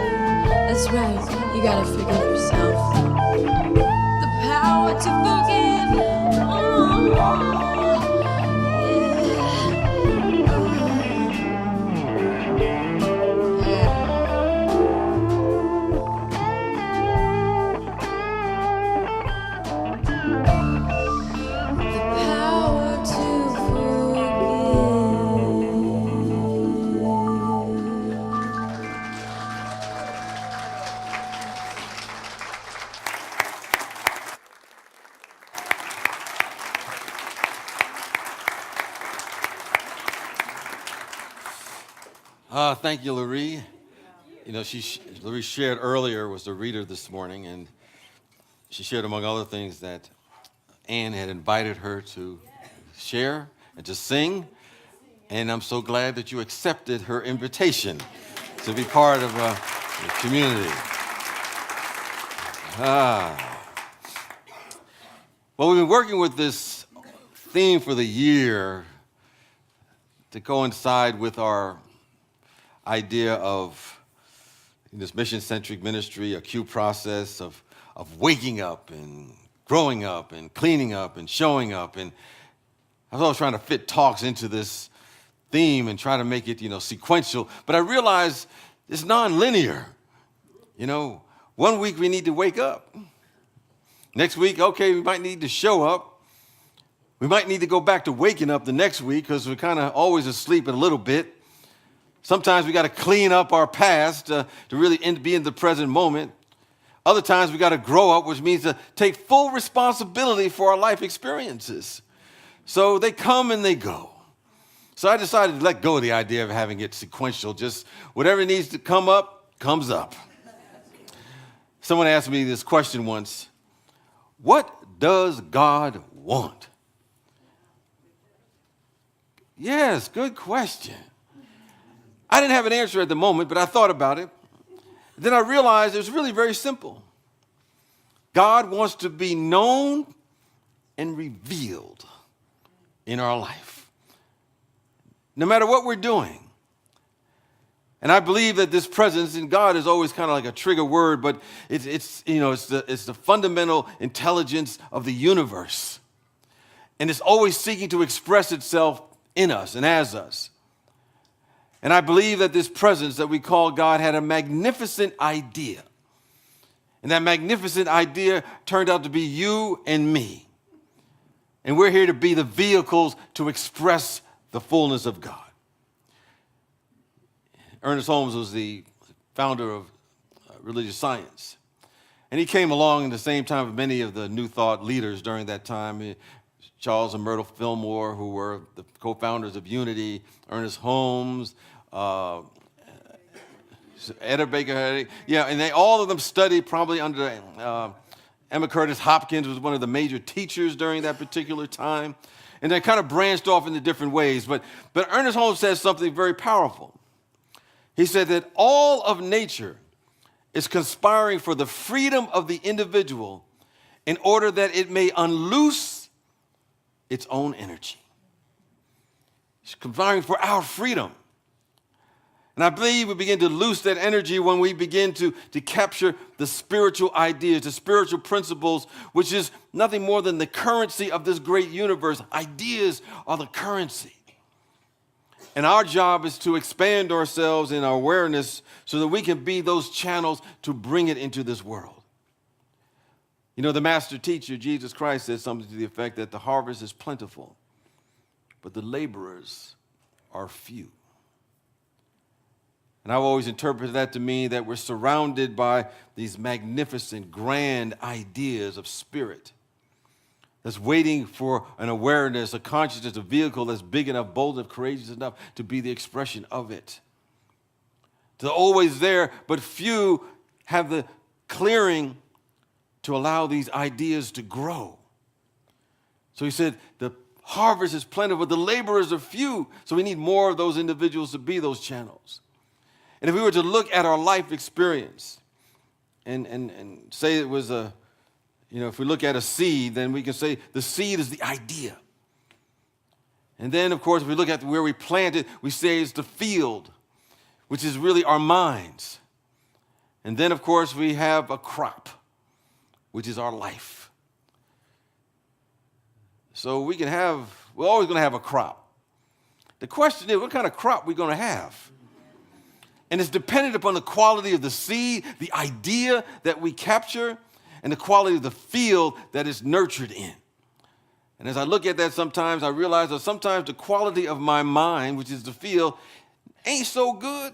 Speaker 2: That's right. You gotta forgive yourself. The power to forgive. The power to forgive.
Speaker 3: Thank you, Laurie. You know, Laurie shared earlier, was the reader this morning, and she shared, among other things, that Ann had invited her to share and to sing. And I'm so glad that you accepted her invitation to be part of the community. Well, we've been working with this theme for the year to coincide with our idea of this mission-centric ministry, a Q process of waking up and growing up and cleaning up and showing up. And I was always trying to fit talks into this theme and try to make it, sequential. But I realized it's non-linear. One week we need to wake up. Next week, okay, we might need to show up. We might need to go back to waking up the next week because we're kind of always asleep a little bit. Sometimes we got to clean up our past to really be in the present moment. Other times we got to grow up, which means to take full responsibility for our life experiences. So they come and they go. So I decided to let go of the idea of having it sequential. Just whatever needs to come up, comes up. Someone asked me this question once: what does God want? Yes, good question. I didn't have an answer at the moment, but I thought about it. Then I realized it was really very simple. God wants to be known and revealed in our life, no matter what we're doing. And I believe that this presence in God is always kind of like a trigger word, but it's the fundamental intelligence of the universe. And it's always seeking to express itself in us and as us. And I believe that this presence that we call God had a magnificent idea. And that magnificent idea turned out to be you and me. And we're here to be the vehicles to express the fullness of God. Ernest Holmes was the founder of religious science. And he came along at the same time with many of the New Thought leaders during that time. Charles and Myrtle Fillmore, who were the co-founders of Unity, Ernest Holmes, Etta Baker, and all of them studied probably under Emma Curtis Hopkins, was one of the major teachers during that particular time. And they kind of branched off into different ways. But Ernest Holmes says something very powerful. He said that all of nature is conspiring for the freedom of the individual in order that it may unloose its own energy. It's conspiring for our freedom. And I believe we begin to loose that energy when we begin to capture the spiritual ideas, the spiritual principles, which is nothing more than the currency of this great universe. Ideas are the currency. And our job is to expand ourselves in our awareness so that we can be those channels to bring it into this world. The master teacher, Jesus Christ, said something to the effect that the harvest is plentiful, but the laborers are few. And I've always interpreted that to mean that we're surrounded by these magnificent, grand ideas of spirit that's waiting for an awareness, a consciousness, a vehicle that's big enough, bold enough, courageous enough to be the expression of it. They're always there, but few have the clearing to allow these ideas to grow. So he said, the harvest is plentiful, but the laborers are few. So we need more of those individuals to be those channels. And if we were to look at our life experience and say it was if we look at a seed, then we can say the seed is the idea. And then, of course, if we look at where we plant it, we say it's the field, which is really our minds. And then, of course, we have a crop, which is our life. So we're always going to have a crop. The question is, what kind of crop are we going to have? And it's dependent upon the quality of the seed, the idea that we capture, and the quality of the field that it's nurtured in. And as I look at that sometimes, I realize that sometimes the quality of my mind, which is the field, ain't so good.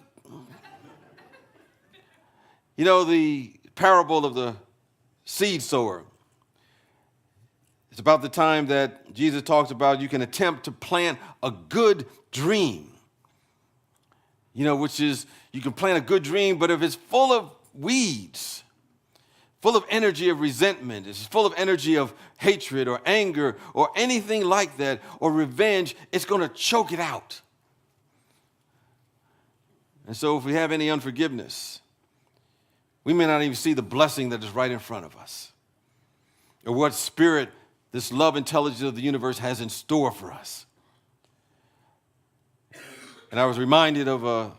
Speaker 3: The parable of the seed sower. It's about the time that Jesus talks about you can attempt to plant a good dream. which is you can plan a good dream, but if it's full of weeds, full of energy of resentment, it's full of energy of hatred or anger or anything like that, or revenge, it's going to choke it out. And so if we have any unforgiveness, we may not even see the blessing that is right in front of us, or what spirit this love intelligence of the universe has in store for us. And I was reminded of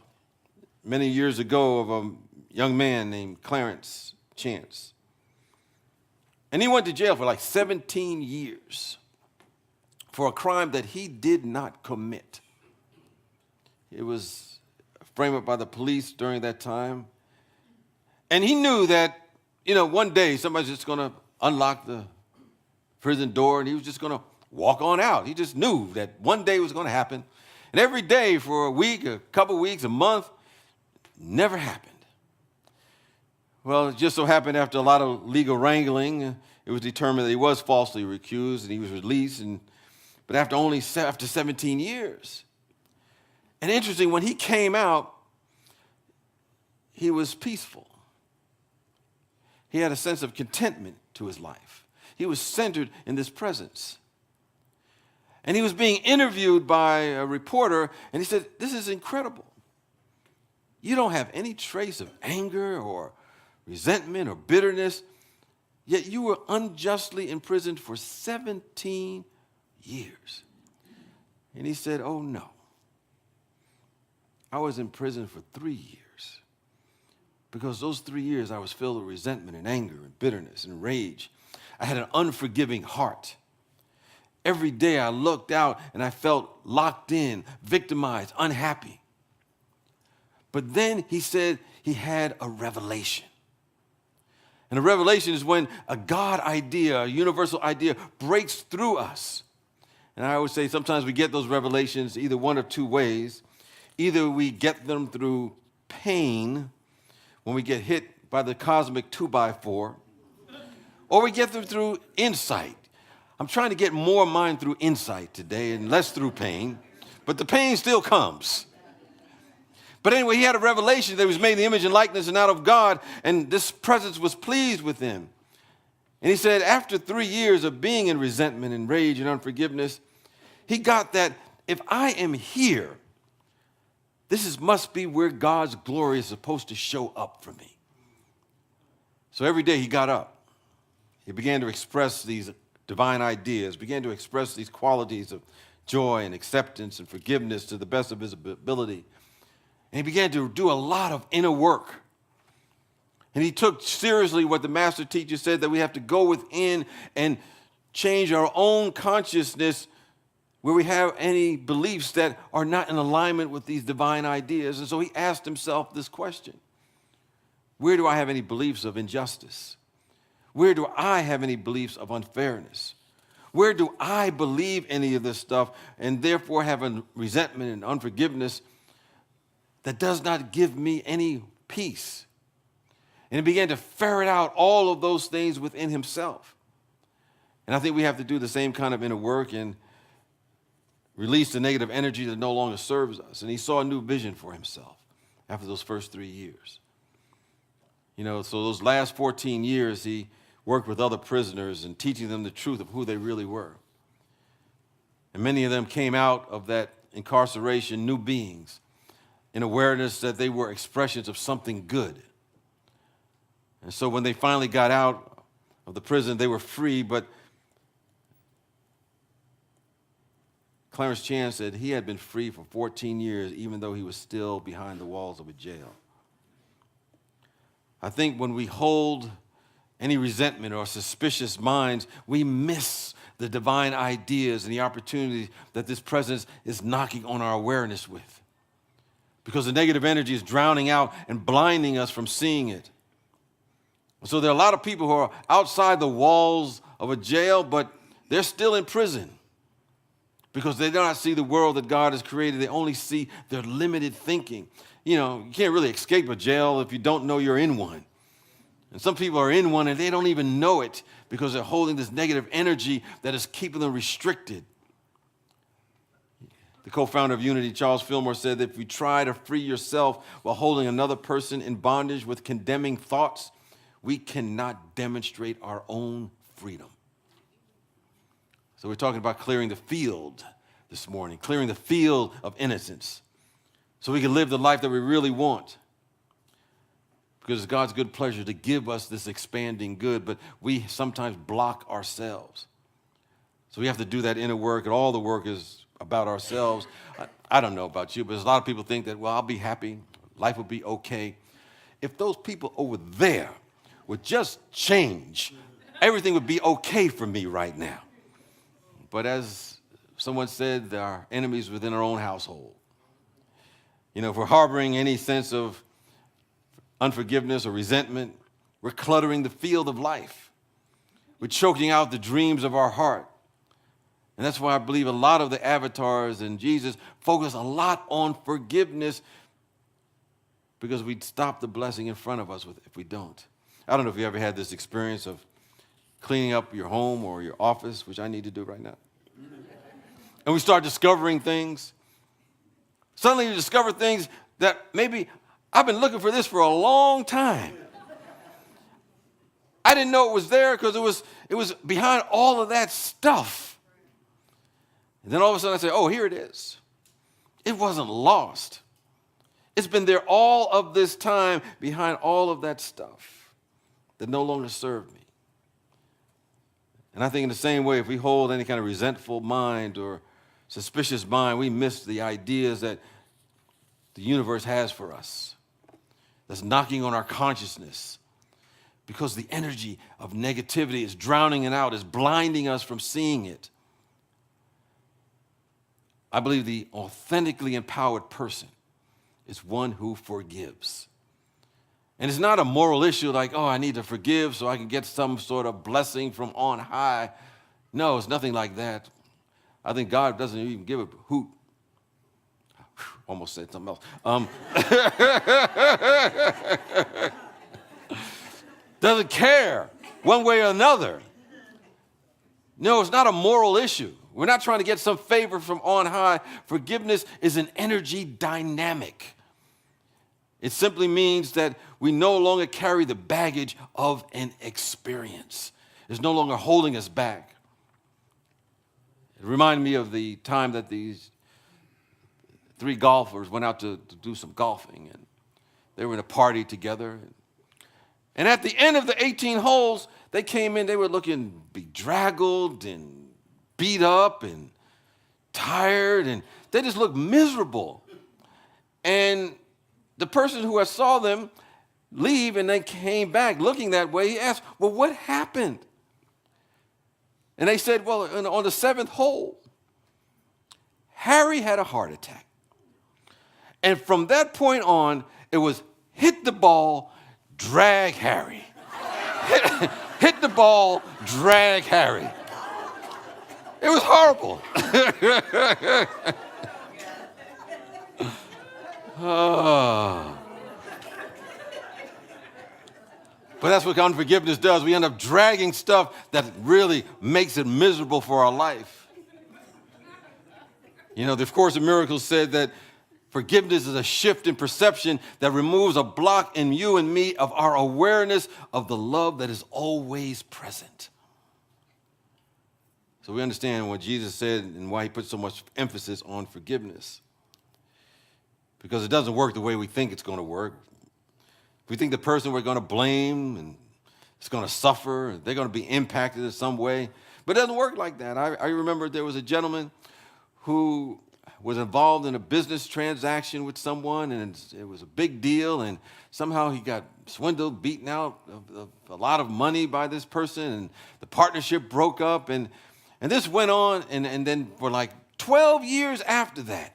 Speaker 3: many years ago of a young man named Clarence Chance. And he went to jail for like 17 years for a crime that he did not commit. It was framed up by the police during that time. And he knew that, one day somebody's just going to unlock the prison door and he was just going to walk on out. He just knew that one day it was going to happen. And every day for a week, a couple weeks, a month, never happened. Well, it just so happened after a lot of legal wrangling, it was determined that he was falsely accused and he was released. But after 17 years. And interesting, when he came out, he was peaceful. He had a sense of contentment to his life. He was centered in this presence. And he was being interviewed by a reporter, and he said, "This is incredible. You don't have any trace of anger or resentment or bitterness, yet you were unjustly imprisoned for 17 years. And he said, "Oh no. I was in prison for 3 years. Because those 3 years I was filled with resentment and anger and bitterness and rage. I had an unforgiving heart. Every day I looked out and I felt locked in, victimized, unhappy. But then," he said, he had a revelation. And a revelation is when a God idea, a universal idea, breaks through us. And I always say sometimes we get those revelations either one of two ways. Either we get them through pain, when we get hit by the cosmic 2x4, or we get them through insight. I'm trying to get more of mine through insight today and less through pain, but the pain still comes. But anyway, he had a revelation that he was made in the image and likeness and out of God, and this presence was pleased with him. And he said after 3 years of being in resentment and rage and unforgiveness, he got that if I am here, must be where God's glory is supposed to show up for me. So every day he got up. He began to express these divine ideas, began to express these qualities of joy and acceptance and forgiveness to the best of his ability. And he began to do a lot of inner work. And he took seriously what the master teacher said, that we have to go within and change our own consciousness where we have any beliefs that are not in alignment with these divine ideas. And so he asked himself this question: where do I have any beliefs of injustice? Where do I have any beliefs of unfairness? Where do I believe any of this stuff and therefore have a resentment and unforgiveness that does not give me any peace? And he began to ferret out all of those things within himself. And I think we have to do the same kind of inner work and release the negative energy that no longer serves us. And he saw a new vision for himself after those first 3 years. So those last 14 years, he worked with other prisoners and teaching them the truth of who they really were. And many of them came out of that incarceration new beings, in awareness that they were expressions of something good. And so when they finally got out of the prison, they were free, but Clarence Chance said he had been free for 14 years, even though he was still behind the walls of a jail. I think when we hold any resentment or suspicious minds, we miss the divine ideas and the opportunities that this presence is knocking on our awareness with. Because the negative energy is drowning out and blinding us from seeing it. So there are a lot of people who are outside the walls of a jail, but they're still in prison because they do not see the world that God has created. They only see their limited thinking. You can't really escape a jail if you don't know you're in one. And some people are in one and they don't even know it because they're holding this negative energy that is keeping them restricted. The co-founder of Unity, Charles Fillmore, said that if you try to free yourself while holding another person in bondage with condemning thoughts, we cannot demonstrate our own freedom. So we're talking about clearing the field this morning, clearing the field of innocence, so we can live the life that we really want. Because it's God's good pleasure to give us this expanding good, but we sometimes block ourselves. So we have to do that inner work, and all the work is about ourselves. I don't know about you, but there's a lot of people think that, well, I'll be happy, life will be okay. If those people over there would just change, everything would be okay for me right now. But as someone said, there are enemies within our own household. You know, if we're harboring any sense of unforgiveness or resentment, we're cluttering the field of life. We're choking out the dreams of our heart. And that's why I believe a lot of the avatars in Jesus focus a lot on forgiveness, because we'd stop the blessing in front of us if we don't. I don't know if you ever had this experience of cleaning up your home or your office, which I need to do right now. And we start discovering things. Suddenly you discover things that maybe I've been looking for this for a long time. I didn't know it was there because it was behind all of that stuff. And then all of a sudden I say, oh, here it is. It wasn't lost. It's been there all of this time behind all of that stuff that no longer served me. And I think in the same way, if we hold any kind of resentful mind or suspicious mind, we miss the ideas that the universe has for us, that's knocking on our consciousness, because the energy of negativity is drowning it out, is blinding us from seeing it. I believe the authentically empowered person is one who forgives. And it's not a moral issue like, oh, I need to forgive so I can get some sort of blessing from on high. No, it's nothing like that. I think God doesn't even give a hoot. Almost said something else. Doesn't care one way or another. No, it's not a moral issue. We're not trying to get some favor from on high. Forgiveness is an energy dynamic. It simply means that we no longer carry the baggage of an experience. It's no longer holding us back. It reminded me of the time that these 3 golfers went out to do some golfing, and they were in a party together. And at the end of the 18 holes, they came in, they were looking bedraggled and beat up and tired, and they just looked miserable. And the person who had saw them leave and they came back looking that way, he asked, well, what happened? And they said, well, on the 7th hole, Harry had a heart attack. And from that point on, it was hit the ball, drag Harry. Hit the ball, drag Harry. It was horrible. Oh. But that's what unforgiveness does. We end up dragging stuff that really makes it miserable for our life. You know, the Course in Miracles said that forgiveness is a shift in perception that removes a block in you and me of our awareness of the love that is always present. So we understand what Jesus said and why he put so much emphasis on forgiveness. Because it doesn't work the way we think it's going to work. We think the person we're going to blame and is going to suffer, they're going to be impacted in some way. But it doesn't work like that. I remember there was a gentleman who was involved in a business transaction with someone, and it was a big deal, and somehow he got swindled, beaten out of a lot of money by this person, and the partnership broke up, and this went on, and then for like 12 years after that,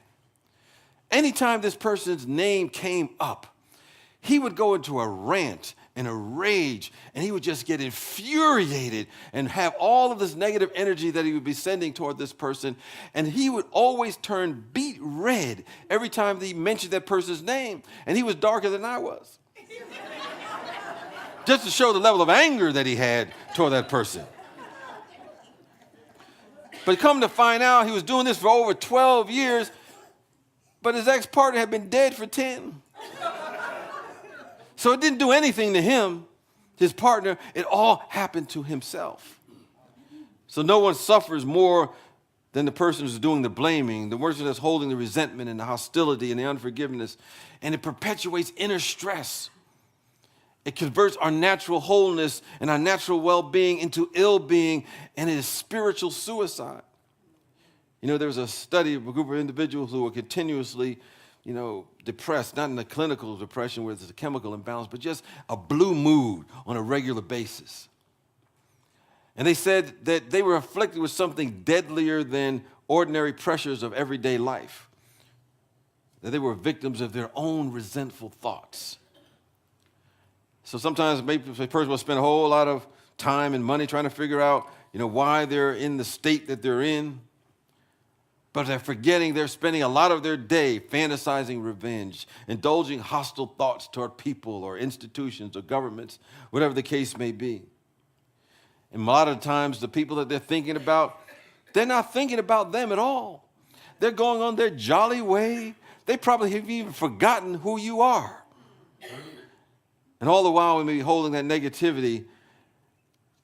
Speaker 3: anytime this person's name came up, he would go into a rant and a rage, and he would just get infuriated and have all of this negative energy that he would be sending toward this person, and he would always turn beet red every time that he mentioned that person's name, and he was darker than I was. Just to show the level of anger that he had toward that person. But come to find out, he was doing this for over 12 years, But his ex-partner had been dead for 10. So it didn't do anything to him, his partner. It all happened to himself. So no one suffers more than the person who's doing the blaming, the person that's holding the resentment and the hostility and the unforgiveness. And it perpetuates inner stress. It converts our natural wholeness and our natural well-being into ill-being, and it is spiritual suicide. You know, there was a study of a group of individuals who were continuously, depressed, not in a clinical depression where there's a chemical imbalance, but just a blue mood on a regular basis. And they said that they were afflicted with something deadlier than ordinary pressures of everyday life, that they were victims of their own resentful thoughts. So sometimes maybe a person will spend a whole lot of time and money trying to figure out, why they're in the state that they're in. But they're forgetting they're spending a lot of their day fantasizing revenge, indulging hostile thoughts toward people or institutions or governments, whatever the case may be. And a lot of times the people that they're thinking about, they're not thinking about them at all. They're going on their jolly way. They probably have even forgotten who you are. And all the while we may be holding that negativity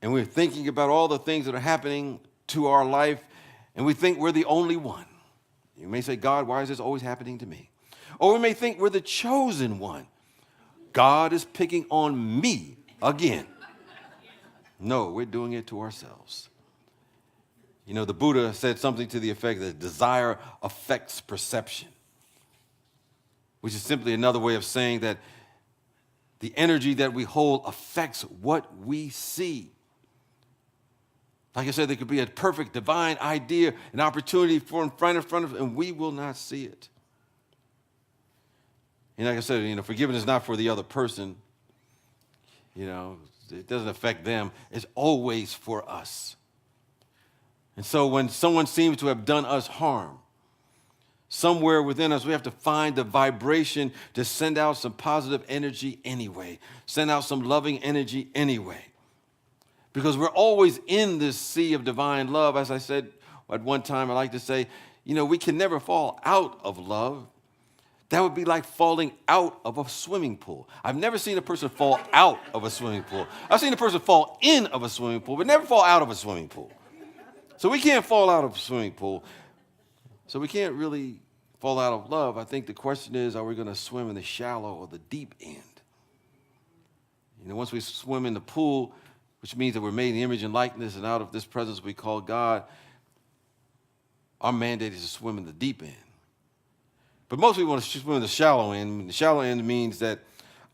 Speaker 3: and we're thinking about all the things that are happening to our life, and we think we're the only one. You may say, God, why is this always happening to me? Or we may think we're the chosen one. God is picking on me again. No, we're doing it to ourselves. The Buddha said something to the effect that desire affects perception, which is simply another way of saying that the energy that we hold affects what we see. Like I said, there could be a perfect divine idea, an opportunity in front of us, and we will not see it. And like I said, forgiveness is not for the other person. It doesn't affect them. It's always for us. And so when someone seems to have done us harm, somewhere within us, we have to find the vibration to send out some positive energy anyway, send out some loving energy anyway. Because we're always in this sea of divine love. As I said at one time, I like to say, we can never fall out of love. That would be like falling out of a swimming pool. I've never seen a person fall out of a swimming pool. I've seen a person fall in of a swimming pool, but never fall out of a swimming pool. So we can't fall out of a swimming pool. So we can't really fall out of love. I think the question is, are we going to swim in the shallow or the deep end? Once we swim in the pool, which means that we're made in the image and likeness, and out of this presence we call God, our mandate is to swim in the deep end. But most people want to swim in the shallow end. The shallow end means that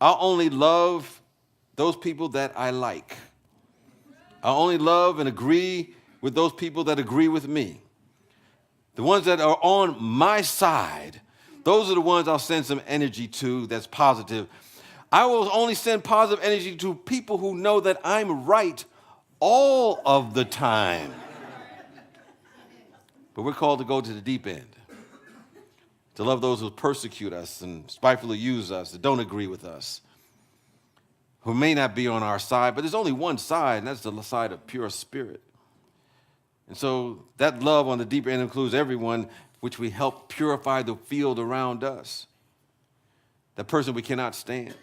Speaker 3: I'll only love those people that I like. I'll only love and agree with those people that agree with me. The ones that are on my side, those are the ones I'll send some energy to that's positive. I will only send positive energy to people who know that I'm right all of the time. But we're called to go to the deep end, to love those who persecute us and spitefully use us, that don't agree with us, who may not be on our side, but there's only one side, and that's the side of pure spirit. And so that love on the deep end includes everyone, which we help purify the field around us. That person we cannot stand.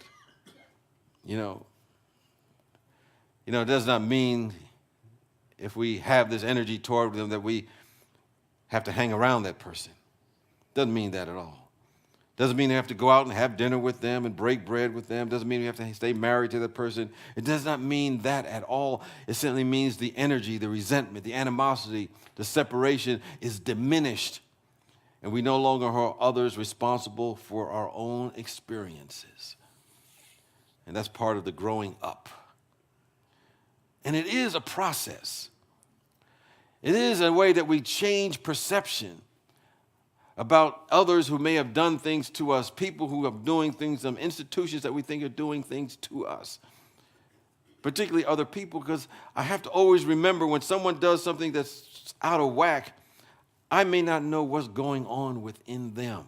Speaker 3: It does not mean if we have this energy toward them that we have to hang around that person. Doesn't mean that at all. Doesn't mean we have to go out and have dinner with them and break bread with them. Doesn't mean we have to stay married to that person. It does not mean that at all. It simply means the energy, the resentment, the animosity, the separation is diminished. And we no longer hold others responsible for our own experiences. And that's part of the growing up. And it is a process. It is a way that we change perception about others who may have done things to us, people who are doing things, some institutions that we think are doing things to us, particularly other people, because I have to always remember when someone does something that's out of whack, I may not know what's going on within them.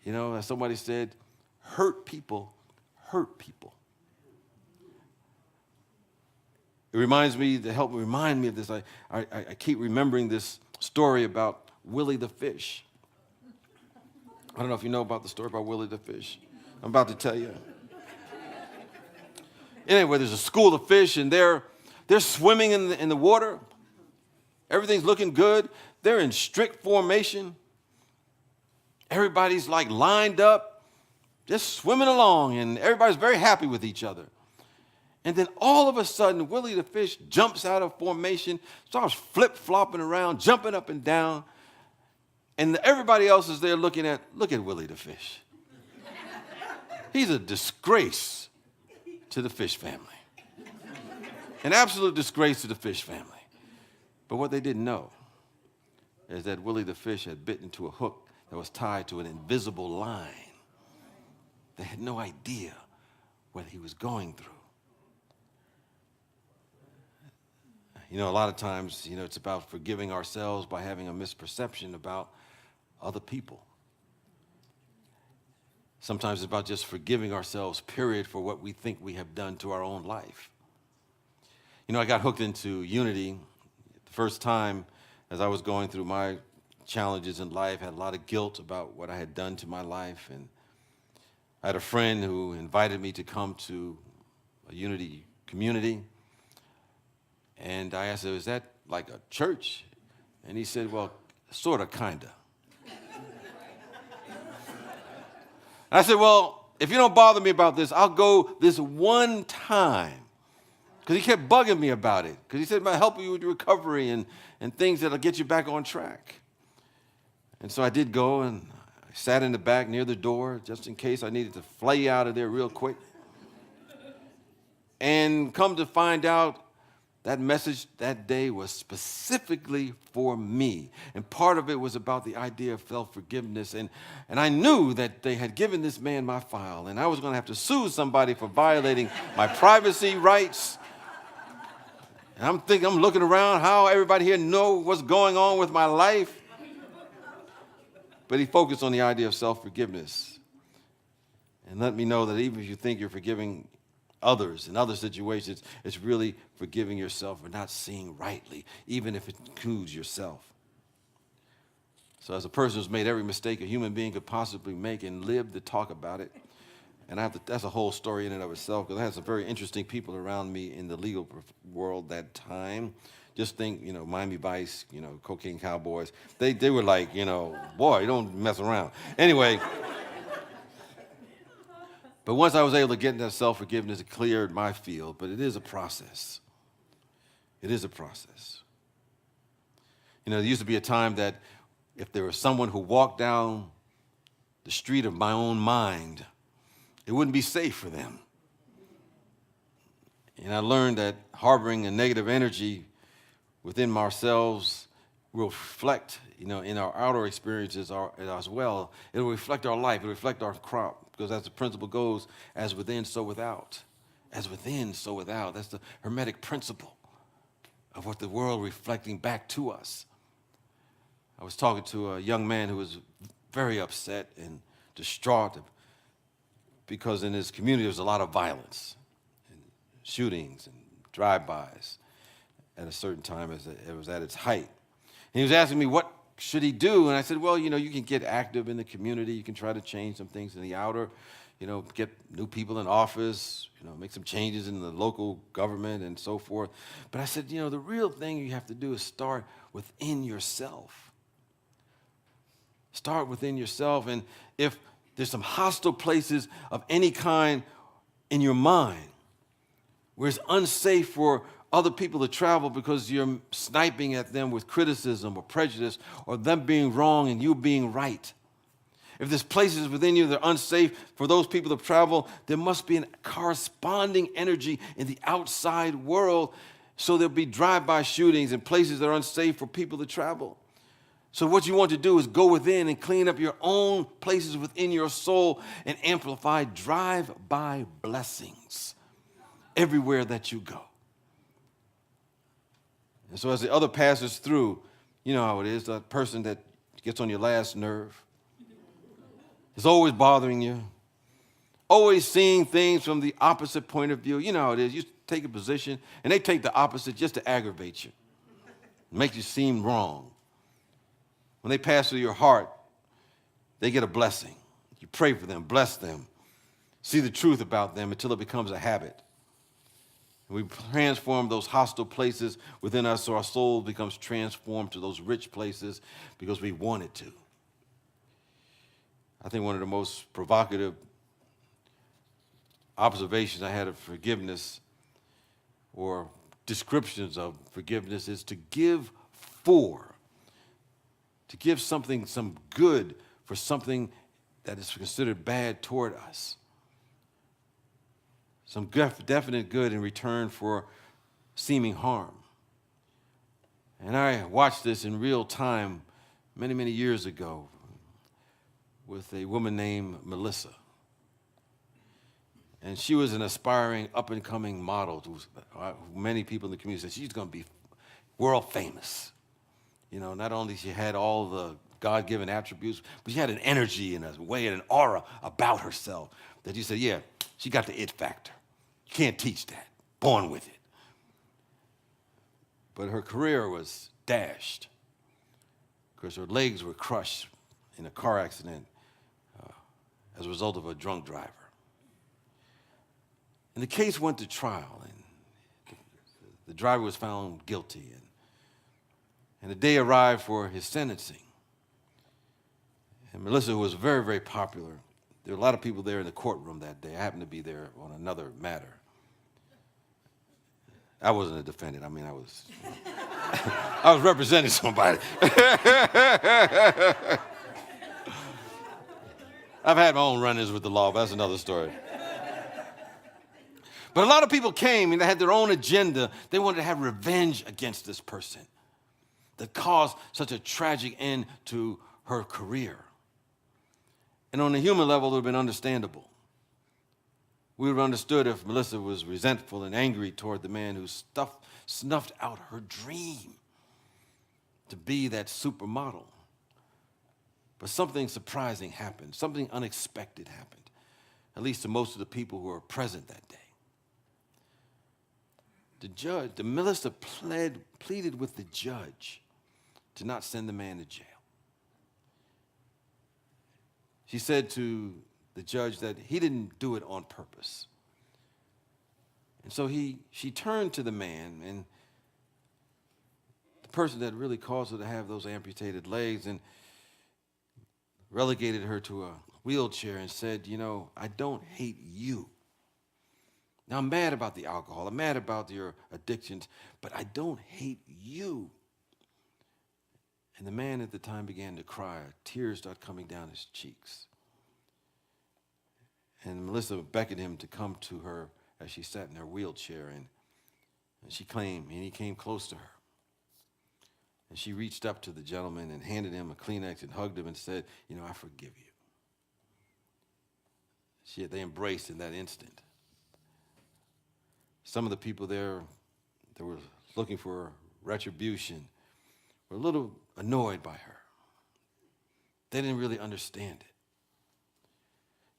Speaker 3: As somebody said, hurt people hurt people. It reminds me, to help remind me of this, I keep remembering this story about Willie the fish. I don't know if you know about the story about Willie the fish. I'm about to tell you. Anyway, there's a school of fish, and they're swimming in the water. Everything's looking good. They're in strict formation. Everybody's like lined up, just swimming along, and everybody's very happy with each other. And then all of a sudden, Willie the fish jumps out of formation, starts flip-flopping around, jumping up and down. And everybody else is there look at Willie the fish. He's a disgrace to the fish family. An absolute disgrace to the fish family. But what they didn't know is that Willie the fish had bitten into a hook that was tied to an invisible line. They had no idea what he was going through. You know, a lot of times, it's about forgiving ourselves by having a misperception about other people. Sometimes it's about just forgiving ourselves, period, for what we think we have done to our own life. I got hooked into Unity the first time as I was going through my challenges in life, had a lot of guilt about what I had done to my life. And I had a friend who invited me to come to a Unity community. And I asked him, is that like a church? And he said, well, sort of, kind of. I said, well, if you don't bother me about this, I'll go this one time. Because he kept bugging me about it. Because he said, I'm helping you with your recovery and things that'll get you back on track. And so I did go, and I sat in the back near the door just in case I needed to fly out of there real quick. And come to find out, that message that day was specifically for me. And part of it was about the idea of self-forgiveness. And I knew that they had given this man my file, and I was going to have to sue somebody for violating my privacy rights. And I'm looking around, how everybody here know what's going on with my life. But he focused on the idea of self-forgiveness. And let me know that even if you think you're forgiving others in other situations, it's really forgiving yourself for not seeing rightly, even if it includes yourself. So as a person who's made every mistake a human being could possibly make and lived to talk about it, and that's a whole story in and of itself, because I had some very interesting people around me in the legal world that time. Just think, Miami Vice, cocaine cowboys. They were like, boy, you don't mess around. Anyway. But once I was able to get into self-forgiveness, it cleared my field. But it is a process. It is a process. There used to be a time that if there was someone who walked down the street of my own mind, it wouldn't be safe for them. And I learned that harboring a negative energy within ourselves will reflect, in our outer experiences as well. It will reflect our life. It will reflect our crop. Because as the principle goes, as within, so without. As within, so without. That's the Hermetic principle of what the world reflecting back to us. I was talking to a young man who was very upset and distraught because in his community there was a lot of violence and shootings and drive-bys at a certain time as it was at its height. And he was asking me, what should he do? And I said, well, you can get active in the community. You can try to change some things in the outer, get new people in office, make some changes in the local government and so forth. But I said, the real thing you have to do is start within yourself. Start within yourself. And if there's some hostile places of any kind in your mind where it's unsafe for other people to travel because you're sniping at them with criticism or prejudice or them being wrong and you being right. If there's places within you that are unsafe for those people to travel, there must be a corresponding energy in the outside world, so there'll be drive-by shootings and places that are unsafe for people to travel. So what you want to do is go within and clean up your own places within your soul and amplify drive-by blessings everywhere that you go. And so as the other passes through, you know how it is, that person that gets on your last nerve is always bothering you, always seeing things from the opposite point of view. You know how it is. You take a position, and they take the opposite just to aggravate you, make you seem wrong. When they pass through your heart, they get a blessing. You pray for them, bless them, see the truth about them until it becomes a habit. We transform those hostile places within us so our soul becomes transformed to those rich places because we want it to. I think one of the most provocative observations I had of forgiveness or descriptions of forgiveness is to give something, some good for something that is considered bad toward us. Some definite good in return for seeming harm. And I watched this in real time many, many years ago with a woman named Melissa. And she was an aspiring, up-and-coming model who many people in the community said she's going to be world famous. You know, not only she had all the God-given attributes, but she had an energy and a way and an aura about herself that you said, yeah, she got the it factor. You can't teach that. Born with it. But her career was dashed because her legs were crushed in a car accident as a result of a drunk driver. And the case went to trial, and the driver was found guilty. And the day arrived for his sentencing. And Melissa, who was very, very popular, there were a lot of people there in the courtroom that day. I happened to be there on another matter. I wasn't a defendant. I mean, I was representing somebody. I've had my own run-ins with the law, but that's another story. But a lot of people came and they had their own agenda. They wanted to have revenge against this person that caused such a tragic end to her career. And on a human level, it would have been understandable. We would have understood if Melissa was resentful and angry toward the man who snuffed out her dream to be that supermodel. But something surprising happened. Something unexpected happened, at least to most of the people who were present that day. The Melissa pleaded with the judge to not send the man to jail. She said to the judge that he didn't do it on purpose. And so she turned to the man, and the person that really caused her to have those amputated legs, and relegated her to a wheelchair and said, you know, I don't hate you. Now, I'm mad about the alcohol. I'm mad about your addictions, but I don't hate you. And the man at the time began to cry. Tears started coming down his cheeks. And Melissa beckoned him to come to her as she sat in her wheelchair, and he came close to her. And she reached up to the gentleman and handed him a Kleenex and hugged him and said, you know, I forgive you. They embraced in that instant. Some of the people there that were looking for retribution were a little annoyed by her. They didn't really understand it.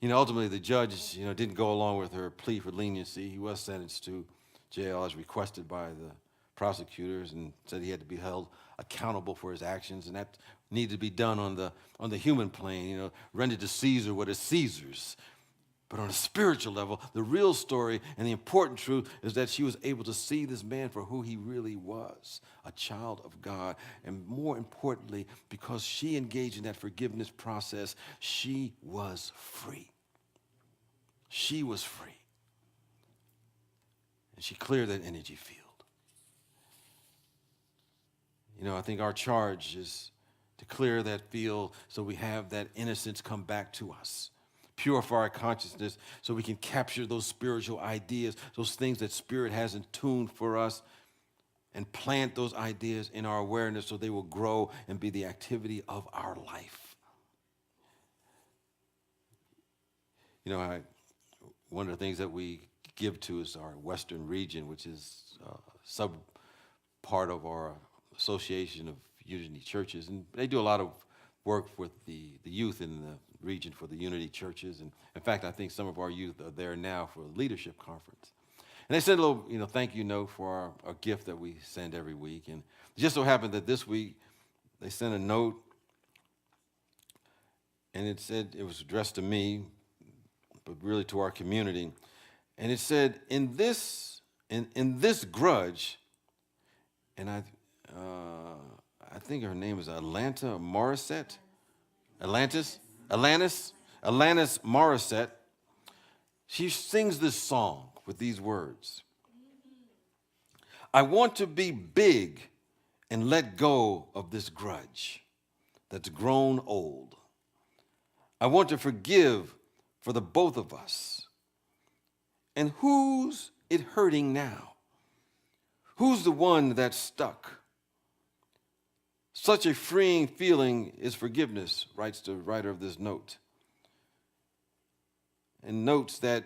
Speaker 3: You know, ultimately the judge, didn't go along with her plea for leniency. He was sentenced to jail as requested by the prosecutors, and said he had to be held accountable for his actions, and that needed to be done on the human plane, rendered to Caesar what is Caesar's. But on a spiritual level, the real story and the important truth is that she was able to see this man for who he really was, a child of God. And more importantly, because she engaged in that forgiveness process, she was free. She was free. And she cleared that energy field. I think our charge is to clear that field so we have that innocence come back to us. Purify our consciousness so we can capture those spiritual ideas, those things that Spirit has in tune for us, and plant those ideas in our awareness so they will grow and be the activity of our life. One of the things that we give to is our Western region, which is a sub-part of our Association of Unity Churches, and they do a lot of work with the youth in the region for the Unity Churches. And in fact, I think some of our youth are there now for a leadership conference. And they sent a little, thank you note for our gift that we send every week. And it just so happened that this week they sent a note and it said, it was addressed to me, but really to our community. And it said, in this grudge, and I think her name is Atlanta Morissette. Atlantis Morissette. She sings this song with these words. I want to be big and let go of this grudge that's grown old. I want to forgive for the both of us. And who's it hurting now? Who's the one that's stuck? Such a freeing feeling is forgiveness, writes the writer of this note. And notes that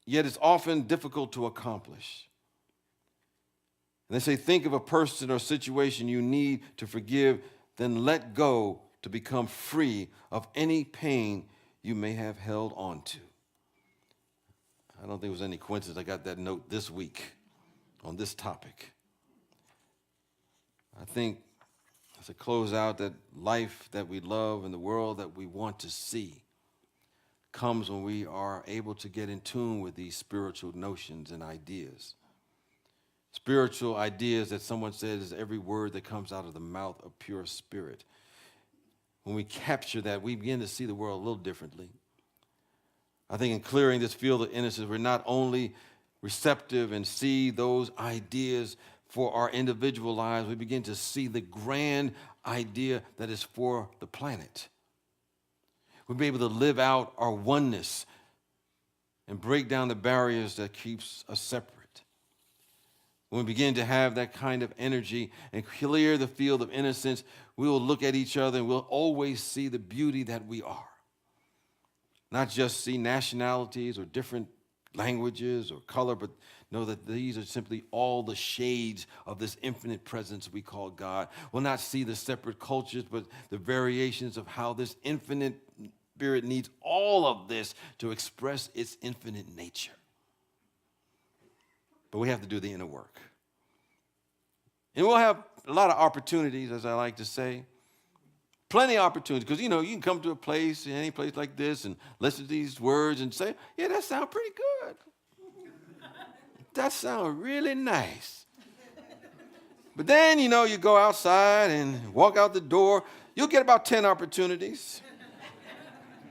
Speaker 3: yet it's often difficult to accomplish. And they say, think of a person or situation you need to forgive, then let go to become free of any pain you may have held on to. I don't think it was any coincidence I got that note this week on this topic. I think as I close out, that life that we love and the world that we want to see comes when we are able to get in tune with these spiritual notions and ideas. Spiritual ideas that someone said is every word that comes out of the mouth of pure spirit. When we capture that, we begin to see the world a little differently. I think in clearing this field of innocence, we're not only receptive and see those ideas for our individual lives, we begin to see the grand idea that is for the planet. We'll be able to live out our oneness and break down the barriers that keeps us separate. When we begin to have that kind of energy and clear the field of innocence, we will look at each other and we'll always see the beauty that we are. Not just see nationalities or different languages or color, but know that these are simply all the shades of this infinite presence we call God. We'll not see the separate cultures, but the variations of how this infinite spirit needs all of this to express its infinite nature. But we have to do the inner work. And we'll have a lot of opportunities, as I like to say. Plenty of opportunities, because, you can come to a place, any place like this, and listen to these words and say, yeah, that sounds pretty good. That sounds really nice. But then, you go outside and walk out the door. You'll get about 10 opportunities.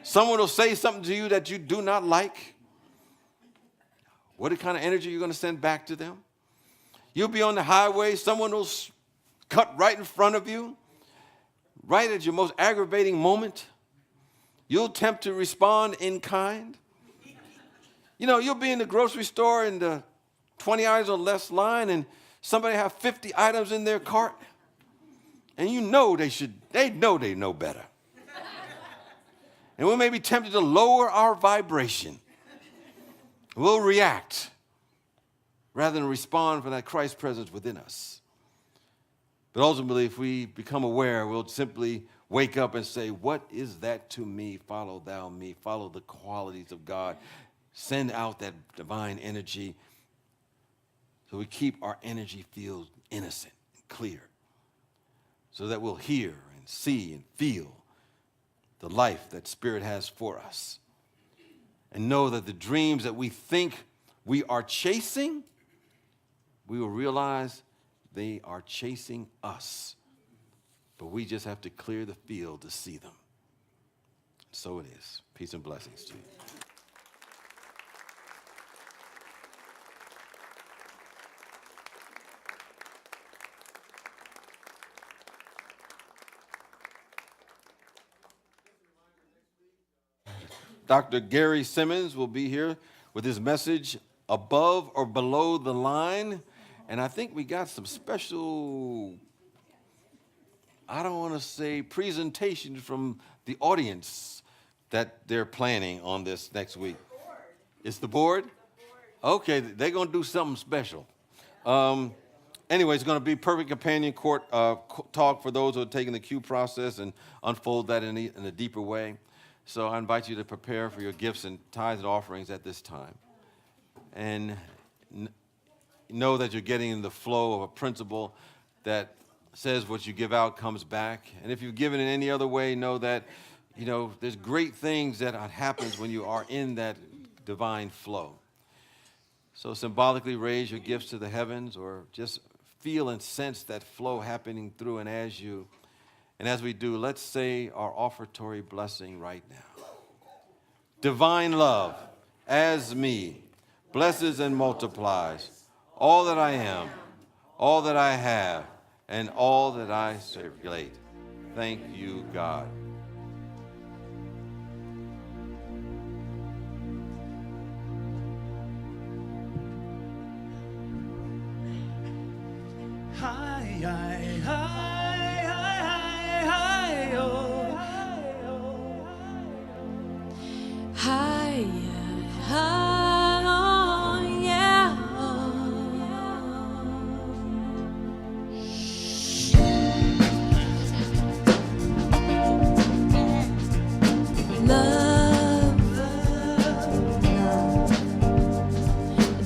Speaker 3: Someone will say something to you that you do not like. What kind of energy are you going to send back to them? You'll be on the highway. Someone will cut right in front of you, right at your most aggravating moment. You'll attempt to respond in kind. You'll be in the grocery store in the 20 items or less line, and somebody have 50 items in their cart, and they know better. And we may be tempted to lower our vibration. We'll react rather than respond for that Christ presence within us. But ultimately, if we become aware, we'll simply wake up and say, what is that to me? Follow thou me. Follow the qualities of God. Send out that divine energy so we keep our energy field innocent and clear, so that we'll hear and see and feel the life that Spirit has for us. And know that the dreams that we think we are chasing, we will realize they are chasing us. But we just have to clear the field to see them. So it is. Peace and blessings to you. Dr. Gary Simmons will be here with his message, Above or Below the Line. And I think we got some special, I don't want to say presentations from the audience that they're planning on this next week. It's the board? Okay, they're going to do something special. Anyway, it's going to be perfect companion talk for those who are taking the Q process and unfold that in a deeper way. So I invite you to prepare for your gifts and tithes and offerings at this time. And know that you're getting in the flow of a principle that says what you give out comes back. And if you've given in any other way, know that You know, there's great things that happens when you are in that divine flow. So symbolically raise your gifts to the heavens, or just feel and sense that flow happening through and as you. And as we do, let's say our offertory blessing right now. Divine love, as me, blesses and multiplies all that I am, all that I have, and all that I circulate. Thank you, God.
Speaker 8: Hi, hi, hi, hi, hi, oh.
Speaker 2: Hi, hi, oh, yeah. Love,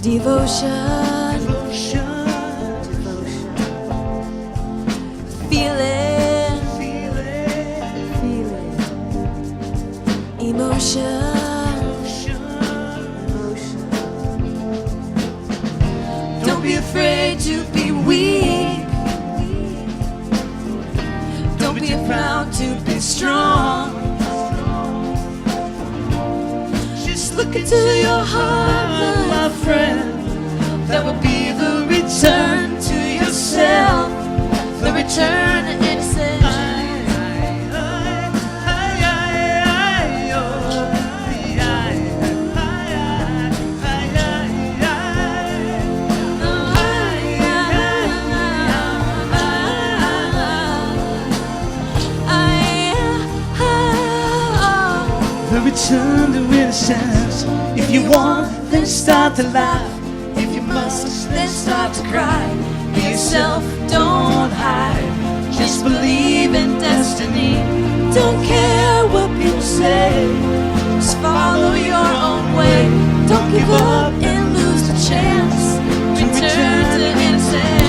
Speaker 2: devotion, feeling, emotion. Don't be afraid to be weak. Don't be proud to be strong. Just look into your heart, my friend. That will be the return to yourself, the return to innocence.
Speaker 8: The return to innocence. If you want, then start to laugh.
Speaker 2: If you must, then start to cry. Be yourself, don't hide. Just believe in destiny. Don't care what people say. Just follow your own way. Don't give up and lose the chance. Return to innocence.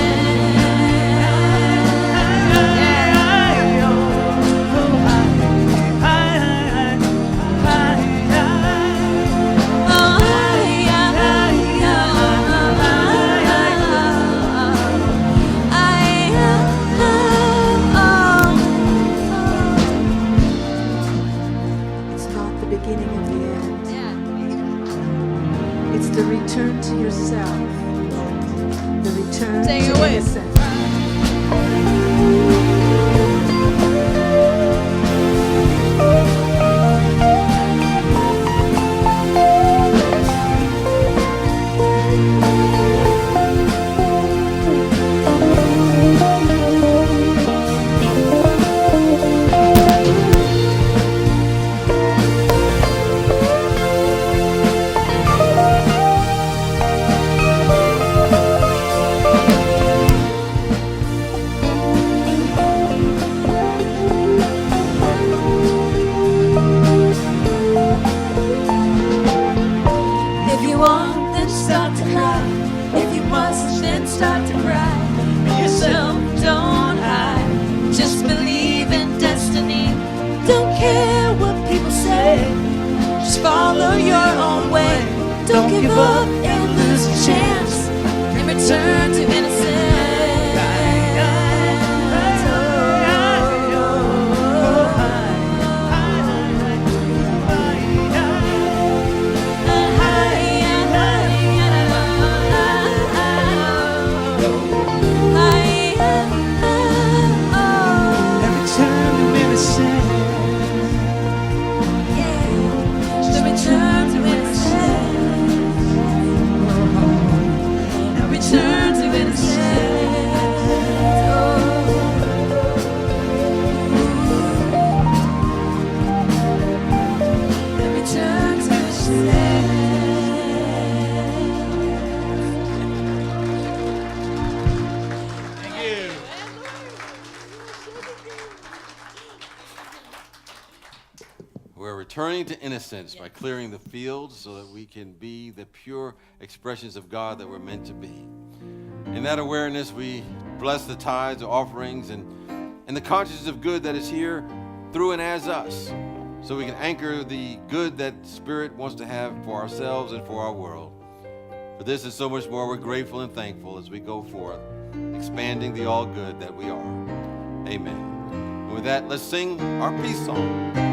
Speaker 1: The return to yourself. The return
Speaker 2: Take it
Speaker 1: to
Speaker 2: away.
Speaker 1: innocence.
Speaker 2: Follow your own way. Don't give up and lose a chance. And return to innocence.
Speaker 3: Returning to innocence by clearing the fields so that we can be the pure expressions of God that we're meant to be. In that awareness, we bless the tithes, the offerings, and the consciousness of good that is here through and as us. so we can anchor the good that Spirit wants to have for ourselves and for our world. For this and so much more, we're grateful and thankful as we go forth, expanding the all good that we are. Amen. And with that, let's sing our peace song.